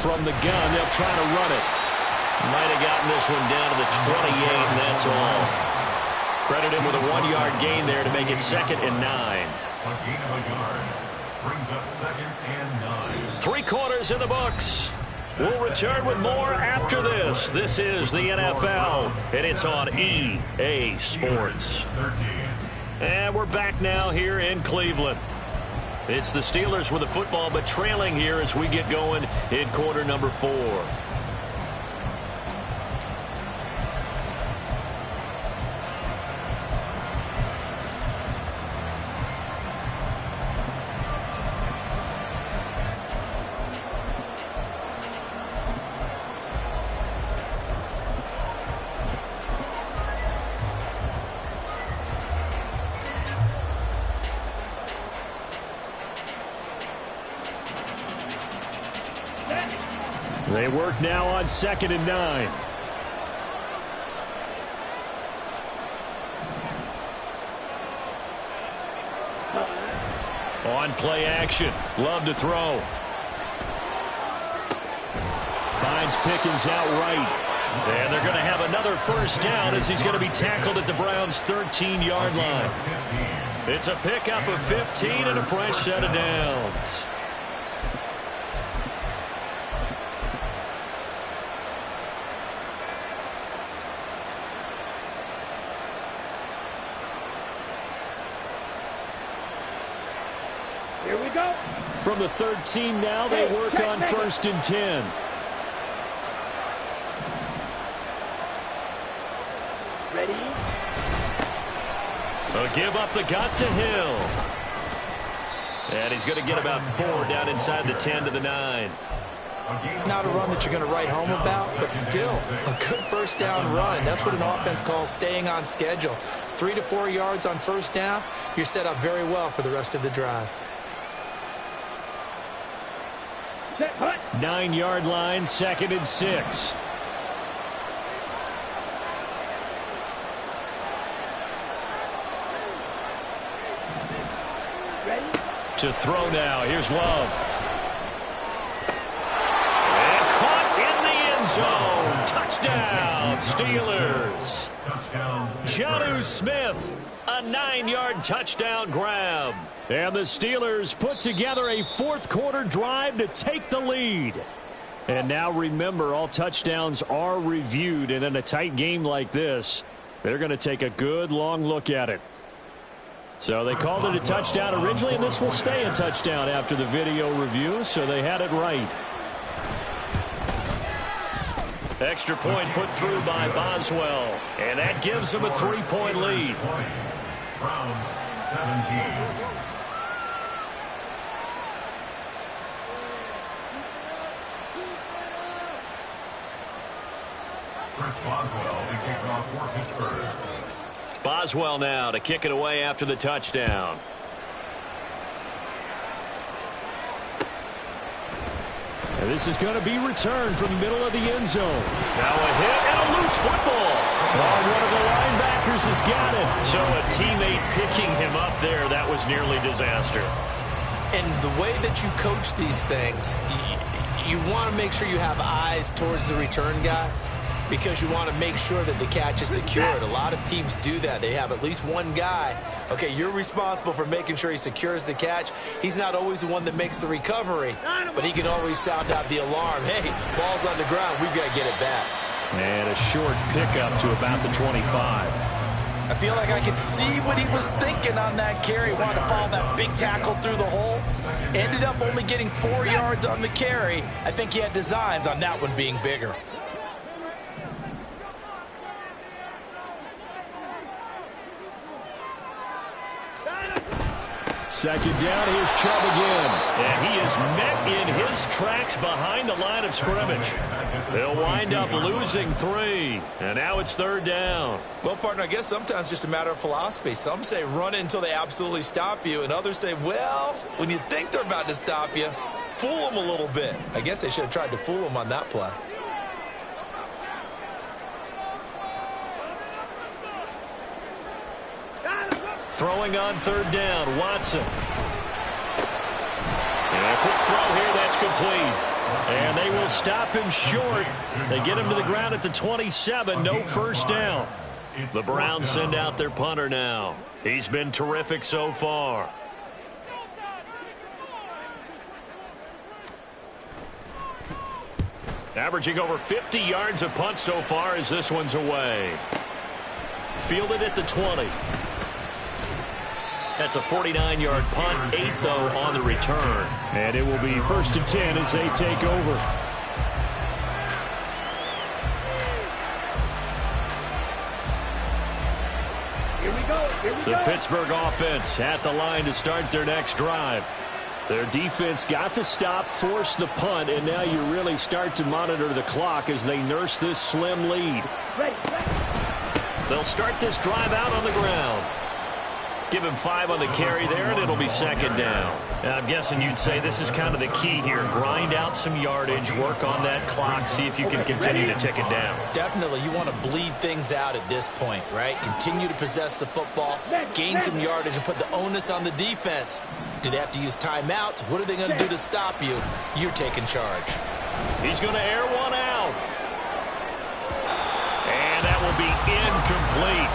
Speaker 1: From the gun, they'll try to run it. Might have gotten this one down to the 28, and that's all. Credit him with a 1-yard gain there to make it 2nd and 9.
Speaker 2: A gain of a yard brings up 2nd and 9.
Speaker 1: 3 quarters in the books. We'll return with more after this. This is the NFL, and it's on EA Sports. And we're back now here in Cleveland. It's the Steelers with the football, but trailing here as we get going in quarter number 4. They work now on 2nd and 9. On play action. Love to throw. Finds Pickens out right. And they're going to have another first down as he's going to be tackled at the Browns' 13-yard line. It's a pickup of 15 and a fresh set of downs.
Speaker 4: Here we go.
Speaker 1: From the 13 now, they work on 1st and 10.
Speaker 4: Ready?
Speaker 1: They'll give up the gut to Hill. And he's going to get about 4 down inside the 10 to the 9.
Speaker 3: Not a run that you're going to write home about, but still a good first down run. That's what an offense calls staying on schedule. 3 to 4 yards on first down, you're set up very well for the rest of the drive.
Speaker 1: 9-yard line, 2nd and 6. To throw now. Here's Love. And caught in the end zone. Touchdown, Steelers. Jonnu Smith, a 9-yard touchdown grab. And the Steelers put together a fourth-quarter drive to take the lead. And now remember, all touchdowns are reviewed. And in a tight game like this, they're going to take a good long look at it. So they called it a touchdown originally, and this will stay a touchdown after the video review, so they had it right. Extra point put through by Boswell, and that gives them a 3-point lead.
Speaker 2: Browns 17. Chris Boswell to kick off for Pittsburgh.
Speaker 1: Boswell now to kick it away after the touchdown. And this is going to be returned from the middle of the end zone. Now a hit and a loose football. Oh, one of the linebackers has got it. So a teammate picking him up there, that was nearly disaster.
Speaker 3: And the way that you coach these things, you want to make sure you have eyes towards the return guy, because you want to make sure that the catch is secured. A lot of teams do that. They have at least one guy. Okay, you're responsible for making sure he secures the catch. He's not always the one that makes the recovery, but he can always sound out the alarm. Hey, ball's on the ground. We've got to get it back.
Speaker 1: And a short pickup to about the 25.
Speaker 3: I feel like I could see what he was thinking on that carry. Wanted to follow that big tackle through the hole. Ended up only getting 4 yards on the carry. I think he had designs on that one being bigger.
Speaker 1: Second down, here's Chubb again. And he is met in his tracks behind the line of scrimmage. They'll wind up losing 3. And now it's 3rd down.
Speaker 3: Well, partner, I guess sometimes just a matter of philosophy. Some say run it until they absolutely stop you, and others say, well, when you think they're about to stop you, fool them a little bit. I guess they should have tried to fool them on that play.
Speaker 1: Throwing on 3rd down, Watson. And a quick throw here, that's complete. And they will stop him short. They get him to the ground at the 27, no first down. The Browns send out their punter now. He's been terrific so far. Averaging over 50 yards a punt so far as this one's away. Fielded at the 20. That's a 49-yard punt, 8, though, on the return. And it will be 1st and 10 as they take over.
Speaker 4: Here we go. Here we go.
Speaker 1: The Pittsburgh offense at the line to start their next drive. Their defense got the stop, forced the punt, and now you really start to monitor the clock as they nurse this slim lead.
Speaker 4: Ready.
Speaker 1: They'll start this drive out on the ground. Give him 5 on the carry there, and it'll be second down. And I'm guessing you'd say this is kind of the key here. Grind out some yardage, work on that clock, see if you can continue to tick it down.
Speaker 3: Definitely, you want to bleed things out at this point, right? Continue to possess the football, gain some yardage, and put the onus on the defense. Do they have to use timeouts? What are they going to do to stop you? You're taking charge.
Speaker 1: He's going to air one out. And that will be incomplete.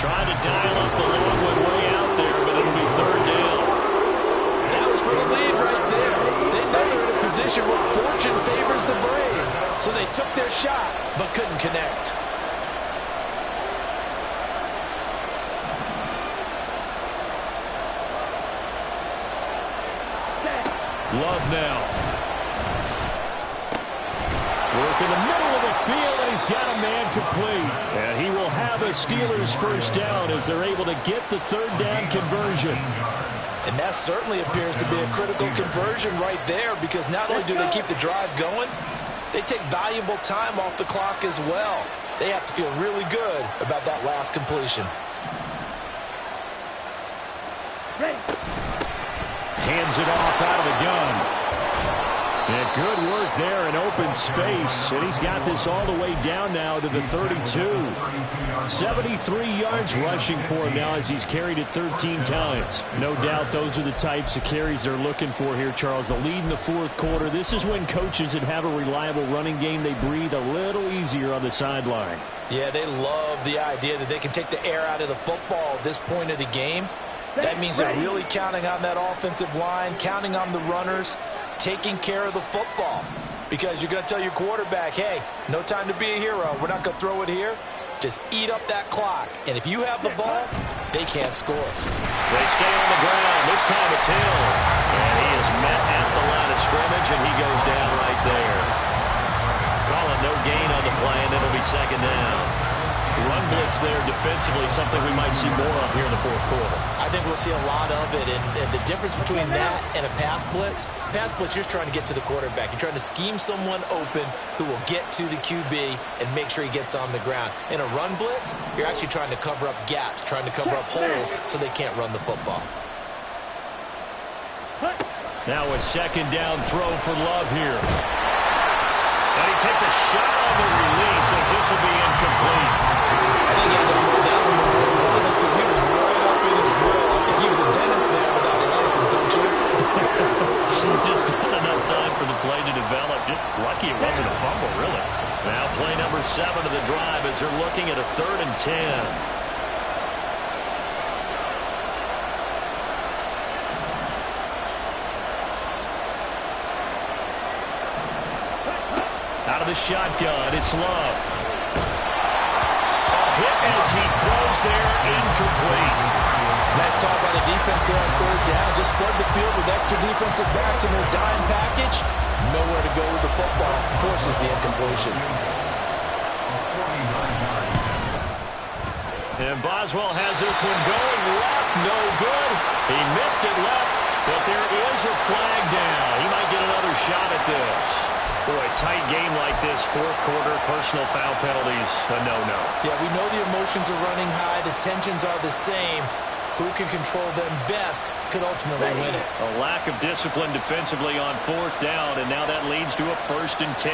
Speaker 1: Trying to dial up the long one way out there, but it'll be third down.
Speaker 3: That was for the lead right there. They know they're in a position where fortune favors the brave. So they took their shot, but couldn't connect.
Speaker 1: Love now. Work in the middle of the field, and he's got a man complete. And he will have a Steelers first down as they're able to get the third down conversion.
Speaker 3: And that certainly appears to be a critical conversion right there, because not only do they keep the drive going, they take valuable time off the clock as well. They have to feel really good about that last completion.
Speaker 1: Hands it off out of the gun. And good work there in open space. And he's got this all the way down now to the 32. 73 yards rushing for him now as he's carried it 13 times. No doubt those are the types of carries they're looking for here, Charles. The lead in the fourth quarter. This is when coaches that have a reliable running game, they breathe a little easier on the sideline.
Speaker 3: Yeah, they love the idea that they can take the air out of the football at this point of the game. That means they're really counting on that offensive line, counting on the runners, taking care of the football. Because you're going to tell your quarterback, hey, no time to be a hero. We're not going to throw it here. Just eat up that clock. And if you have the ball, they can't score.
Speaker 1: They stay on the ground. This time it's Hill. And he is met at the line of scrimmage, and he goes down right there. Call it no gain on the play, and it'll be second down. Run blitz there defensively, something we might see more of here in the fourth quarter.
Speaker 3: I think we'll see a lot of it, and the difference between that and a pass blitz, you're just trying to get to the quarterback. You're trying to scheme someone open who will get to the QB and make sure he gets on the ground. In a run blitz, you're actually trying to cover up gaps, trying to cover up holes so they can't run the football.
Speaker 1: Now a second down throw for Love here. And he takes a shot on the release as this will be incomplete.
Speaker 3: I think he had to hold that one before he wanted to. He was right up in his grill. I think he was a dentist there without a license, don't you?
Speaker 1: Just not enough time for the play to develop. Just lucky it wasn't a fumble, really. Now play number 7 of the drive as they're looking at a 3rd and 10. Out of the shotgun, it's Love. A hit as he throws there, incomplete.
Speaker 3: Nice call by the defense there on 3rd down. Just flood the field with extra defensive backs in their dime package. Nowhere to go with the football. Forces the incompletion.
Speaker 1: And Boswell has this one going left, no good. He missed it left, but there is a flag down. He might get another shot at this. Boy, a tight game like this, fourth quarter, personal foul penalties, a no-no. Yeah,
Speaker 3: we know the emotions are running high. The tensions are the same. Who can control them best could ultimately win it.
Speaker 1: A lack of discipline defensively on 4th down, and now that leads to a 1st and 10.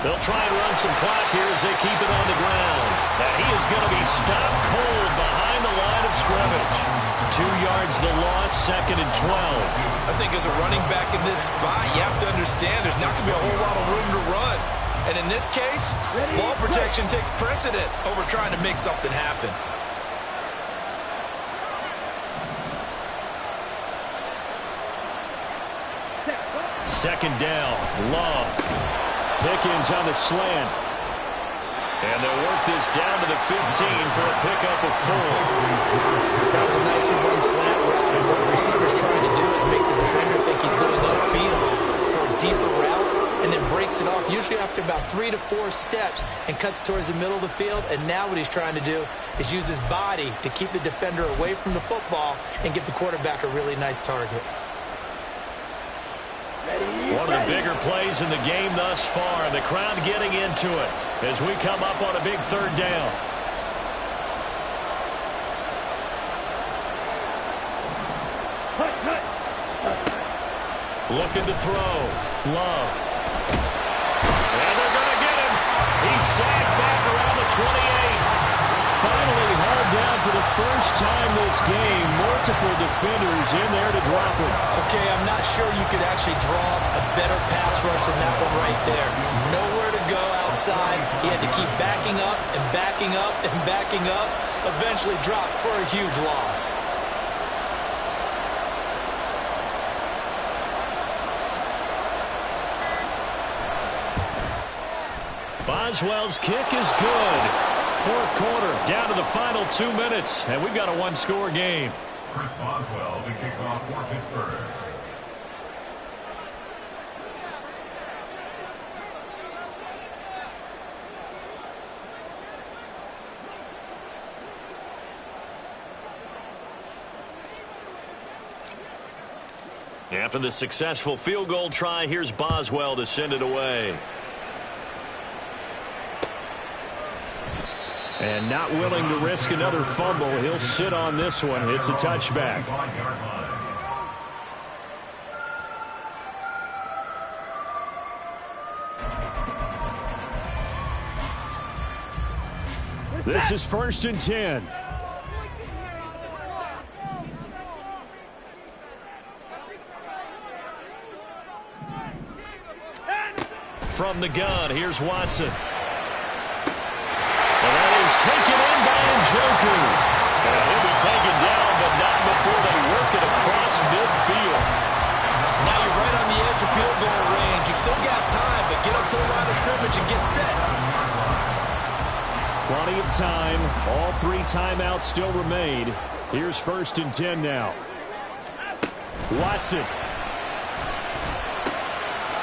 Speaker 1: They'll try and run some clock here as they keep it on the ground. And he is going to be stopped cold behind the line of scrimmage. 2 yards the loss, 2nd and 12.
Speaker 3: I think as a running back in this spot, you have to understand there's not going to be a whole lot of room to run. And in this case, ball protection takes precedent over trying to make something happen.
Speaker 1: Second down, Love. Pickens on the slant. And they'll work this down to the 15 for a pickup of 4.
Speaker 3: That was a nice run slant route, and what the receiver's trying to do is make the defender think he's going upfield for a deeper route, and then breaks it off, usually after about 3 to 4 steps, and cuts towards the middle of the field. And now what he's trying to do is use his body to keep the defender away from the football and give the quarterback a really nice target.
Speaker 1: One of the bigger plays in the game thus far, and the crowd getting into it as we come up on a big third down. Looking to throw. Love. And they're going to get him. He's sacked back around the 28. Finally hauled down for the first time this game. Multiple defenders in there to drop him.
Speaker 3: Okay, I'm not sure you could actually draw a better pass rush than that one right there. Nowhere to go outside. He had to keep backing up and backing up and backing up. Eventually dropped for a huge loss.
Speaker 1: Boswell's kick is good. Fourth quarter, down to the final 2 minutes, and we've got a one-score game.
Speaker 2: Chris Boswell, the kickoff for Pittsburgh.
Speaker 1: After the successful field goal try, here's Boswell to send it away. And not willing to risk another fumble. He'll sit on this one. It's a touchback. This is 1st and 10. From the gun, here's Watson. Taken in by Njoku. He'll be taken down, but not before they work it across midfield.
Speaker 3: Now you're right on the edge of field goal range. You still got time, but get up to the line of scrimmage and get set.
Speaker 1: Plenty of time. All 3 timeouts still remain. Here's 1st and 10 now. Watson.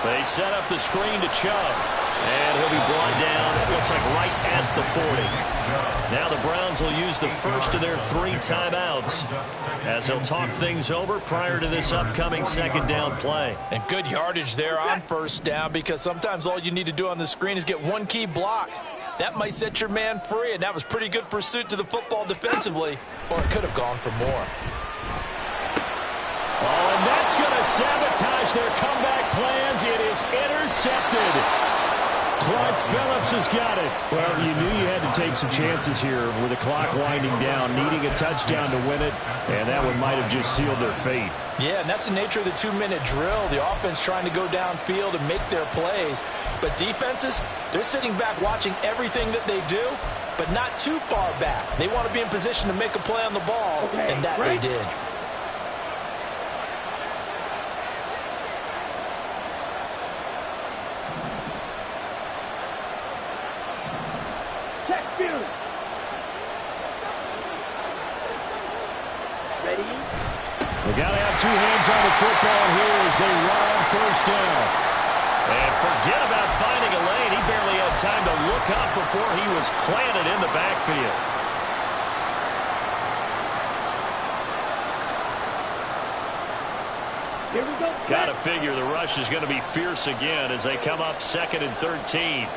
Speaker 1: They set up the screen to Chubb. And he'll be brought down, it looks like right at the 40. Now the Browns will use the first of their 3 timeouts as they'll talk things over prior to this upcoming second down play.
Speaker 3: And good yardage there on first down, because sometimes all you need to do on the screen is get one key block. That might set your man free, and that was pretty good pursuit to the football defensively, or it could have gone for more.
Speaker 1: Oh, and that's going to sabotage their comeback plans. It is intercepted. Clark Phillips has got it. Well, you knew you had to take some chances here with the clock winding down, needing a touchdown to win it, and that one might have just sealed their fate.
Speaker 3: Yeah, and that's the nature of the 2-minute drill. The offense trying to go downfield and make their plays. But defenses, they're sitting back watching everything that they do, but not too far back. They want to be in position to make a play on the ball, and that they did.
Speaker 1: They got to have 2 hands on the football here as they run on first down. And forget about finding a lane. He barely had time to look up before he was planted in the backfield.
Speaker 4: Here we go.
Speaker 1: Got to figure the rush is going to be fierce again as they come up 2nd and 13.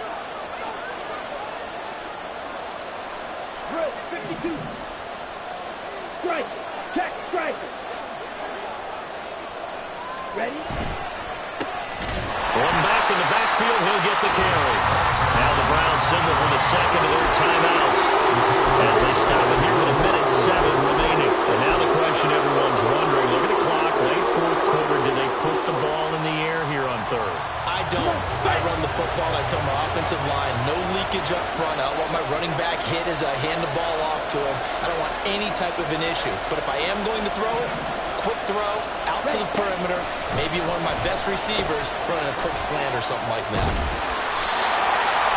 Speaker 4: Drill 52. Strike. Check. Strike. Ready?
Speaker 1: One back in the backfield, he'll get the carry. Now the Browns signal for the second of their timeouts as they stop it here with 1:07 remaining. And now the question everyone's wondering, look at the clock, late 4th quarter, do they put the ball in the air here on 3rd?
Speaker 3: I don't. I run the football, and I tell my offensive line, no leakage up front. I don't want my running back hit as I hand the ball off to him. I don't want any type of an issue. But if I am going to throw it, quick throw, out to the perimeter, maybe one of my best receivers running a quick slant or something like that.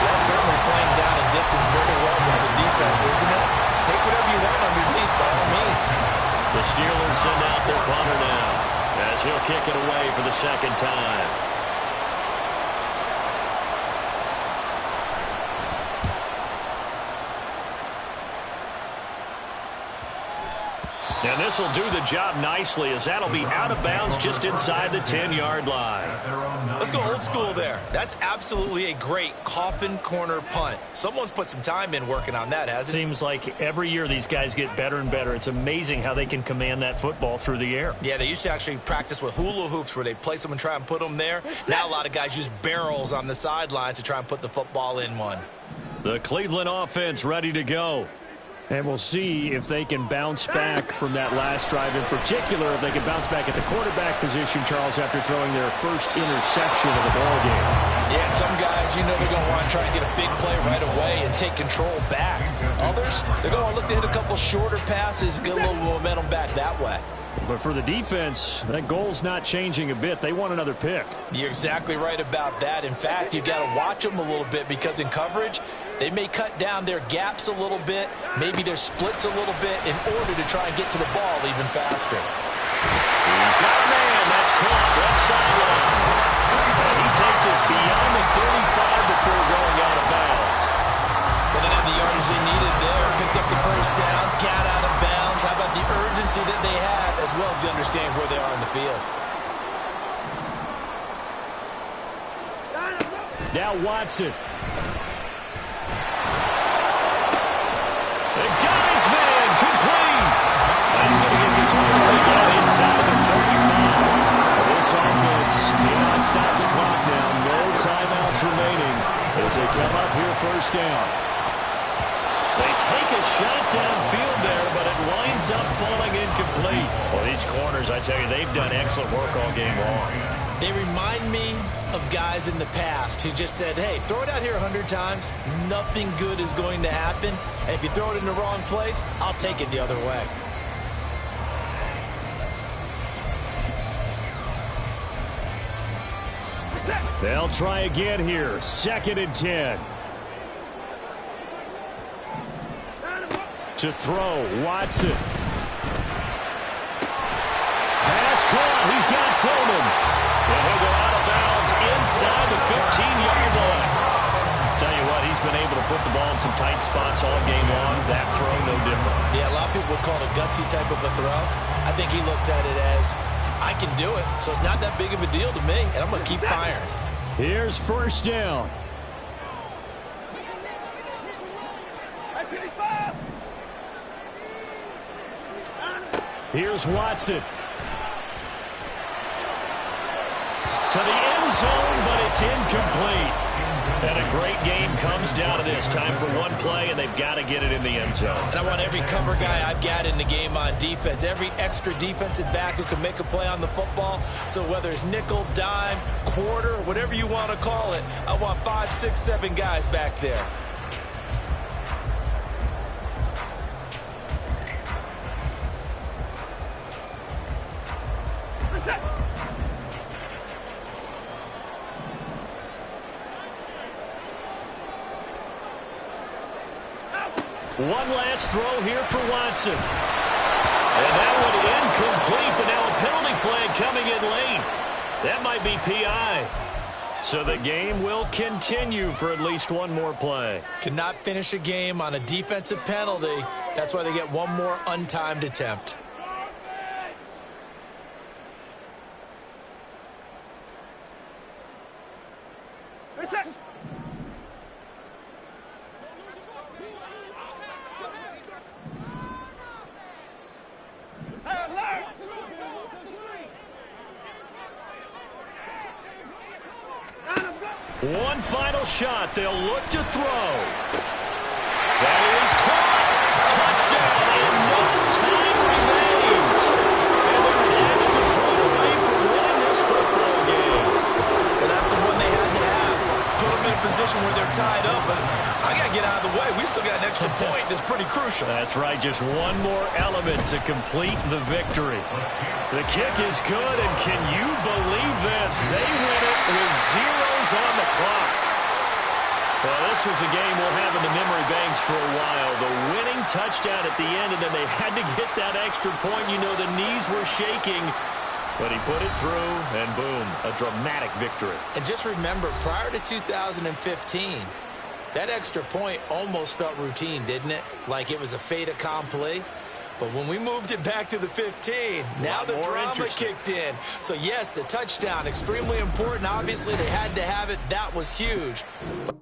Speaker 3: That's certainly playing down in distance very well by the defense, isn't it? Take whatever you want underneath, by all means.
Speaker 1: The Steelers send out their punter now as he'll kick it away for the second time. And this will do the job nicely, as that'll be out of bounds just inside the 10-yard line.
Speaker 3: Let's go old school there. That's absolutely a great coffin corner punt. Someone's put some time in working on that, hasn't it?
Speaker 1: Seems like every year these guys get better and better. It's amazing how they can command that football through the air.
Speaker 3: Yeah, they used to actually practice with hula hoops where they place them and try and put them there. Now a lot of guys use barrels on the sidelines to try and put the football in one.
Speaker 1: The Cleveland offense ready to go. And we'll see if they can bounce back from that last drive, in particular, if they can bounce back at the quarterback position, Charles, after throwing their first interception of the ball game.
Speaker 3: Yeah, some guys, you know they're going to want to try and get a big play right away and take control back. Others, they're going to look to hit a couple shorter passes, get a little momentum back that way.
Speaker 1: But for the defense, that goal's not changing a bit. They want another pick.
Speaker 3: You're exactly right about that. In fact, you've got to watch them a little bit, because in coverage, they may cut down their gaps a little bit, maybe their splits a little bit, in order to try and get to the ball even faster.
Speaker 1: He's got a man. That's caught left sideline. And he takes us beyond the 35 before going out of bounds.
Speaker 3: Well, they had the yardage they needed there. Picked up the first down, got out of bounds. How about the urgency that they have, as well as the understanding where they are in the field?
Speaker 1: Now Watson. They got his man, complete. He's going to get this all the way down inside the 35. This offense cannot stop the clock now. No timeouts remaining as they come up here first down. They take a shot downfield there, but it winds up falling incomplete. Well, these corners, I tell you, they've done excellent work all game long.
Speaker 3: They remind me of guys in the past who just said, hey, throw it out here 100 times, nothing good is going to happen. And if you throw it in the wrong place, I'll take it the other way.
Speaker 1: They'll try again here. 2nd and 10. To throw, Watson. Pass caught. He's got Tillman. And he'll go out of bounds inside the 15-yard line. Tell you what, he's been able to put the ball in some tight spots all game long. That throw, no different.
Speaker 3: Yeah, a lot of people would call it a gutsy type of a throw. I think he looks at it as, I can do it, so it's not that big of a deal to me, and I'm going to keep firing.
Speaker 1: Here's first down. Here's Watson. To the end zone, but it's incomplete. And a great game comes down to this. Time for one play, and they've got to get it in the end zone.
Speaker 3: And I want every cover guy I've got in the game on defense, every extra defensive back who can make a play on the football. So whether it's nickel, dime, quarter, whatever you want to call it, I want 5, 6, 7 guys back there.
Speaker 1: One last throw here for Watson. And that one incomplete, but now a penalty flag coming in late. That might be PI. So the game will continue for at least one more play.
Speaker 3: Cannot finish a game on a defensive penalty. That's why they get one more untimed attempt.
Speaker 1: One final shot. They'll look to throw. That is caught. Touchdown, and no time remains. And they're an extra point away from winning this football game.
Speaker 3: Well, that's the one they had to have. Put them in a position where they're tied up, but I got to get out of the way. We still got an extra point that's pretty crucial.
Speaker 1: That's right. Just one more element to complete the victory. The kick is good, and can you believe this? They win it with zeros on the clock. Well, this was a game we'll have in the memory banks for a while. The winning touchdown at the end, and then they had to get that extra point. You know, the knees were shaking, but he put it through, and boom, a dramatic victory.
Speaker 3: And just remember, prior to 2015, that extra point almost felt routine, didn't it? Like it was a fait accompli. But when we moved it back to the 15, now the drama kicked in. So, yes, a touchdown, extremely important. Obviously, they had to have it. That was huge. But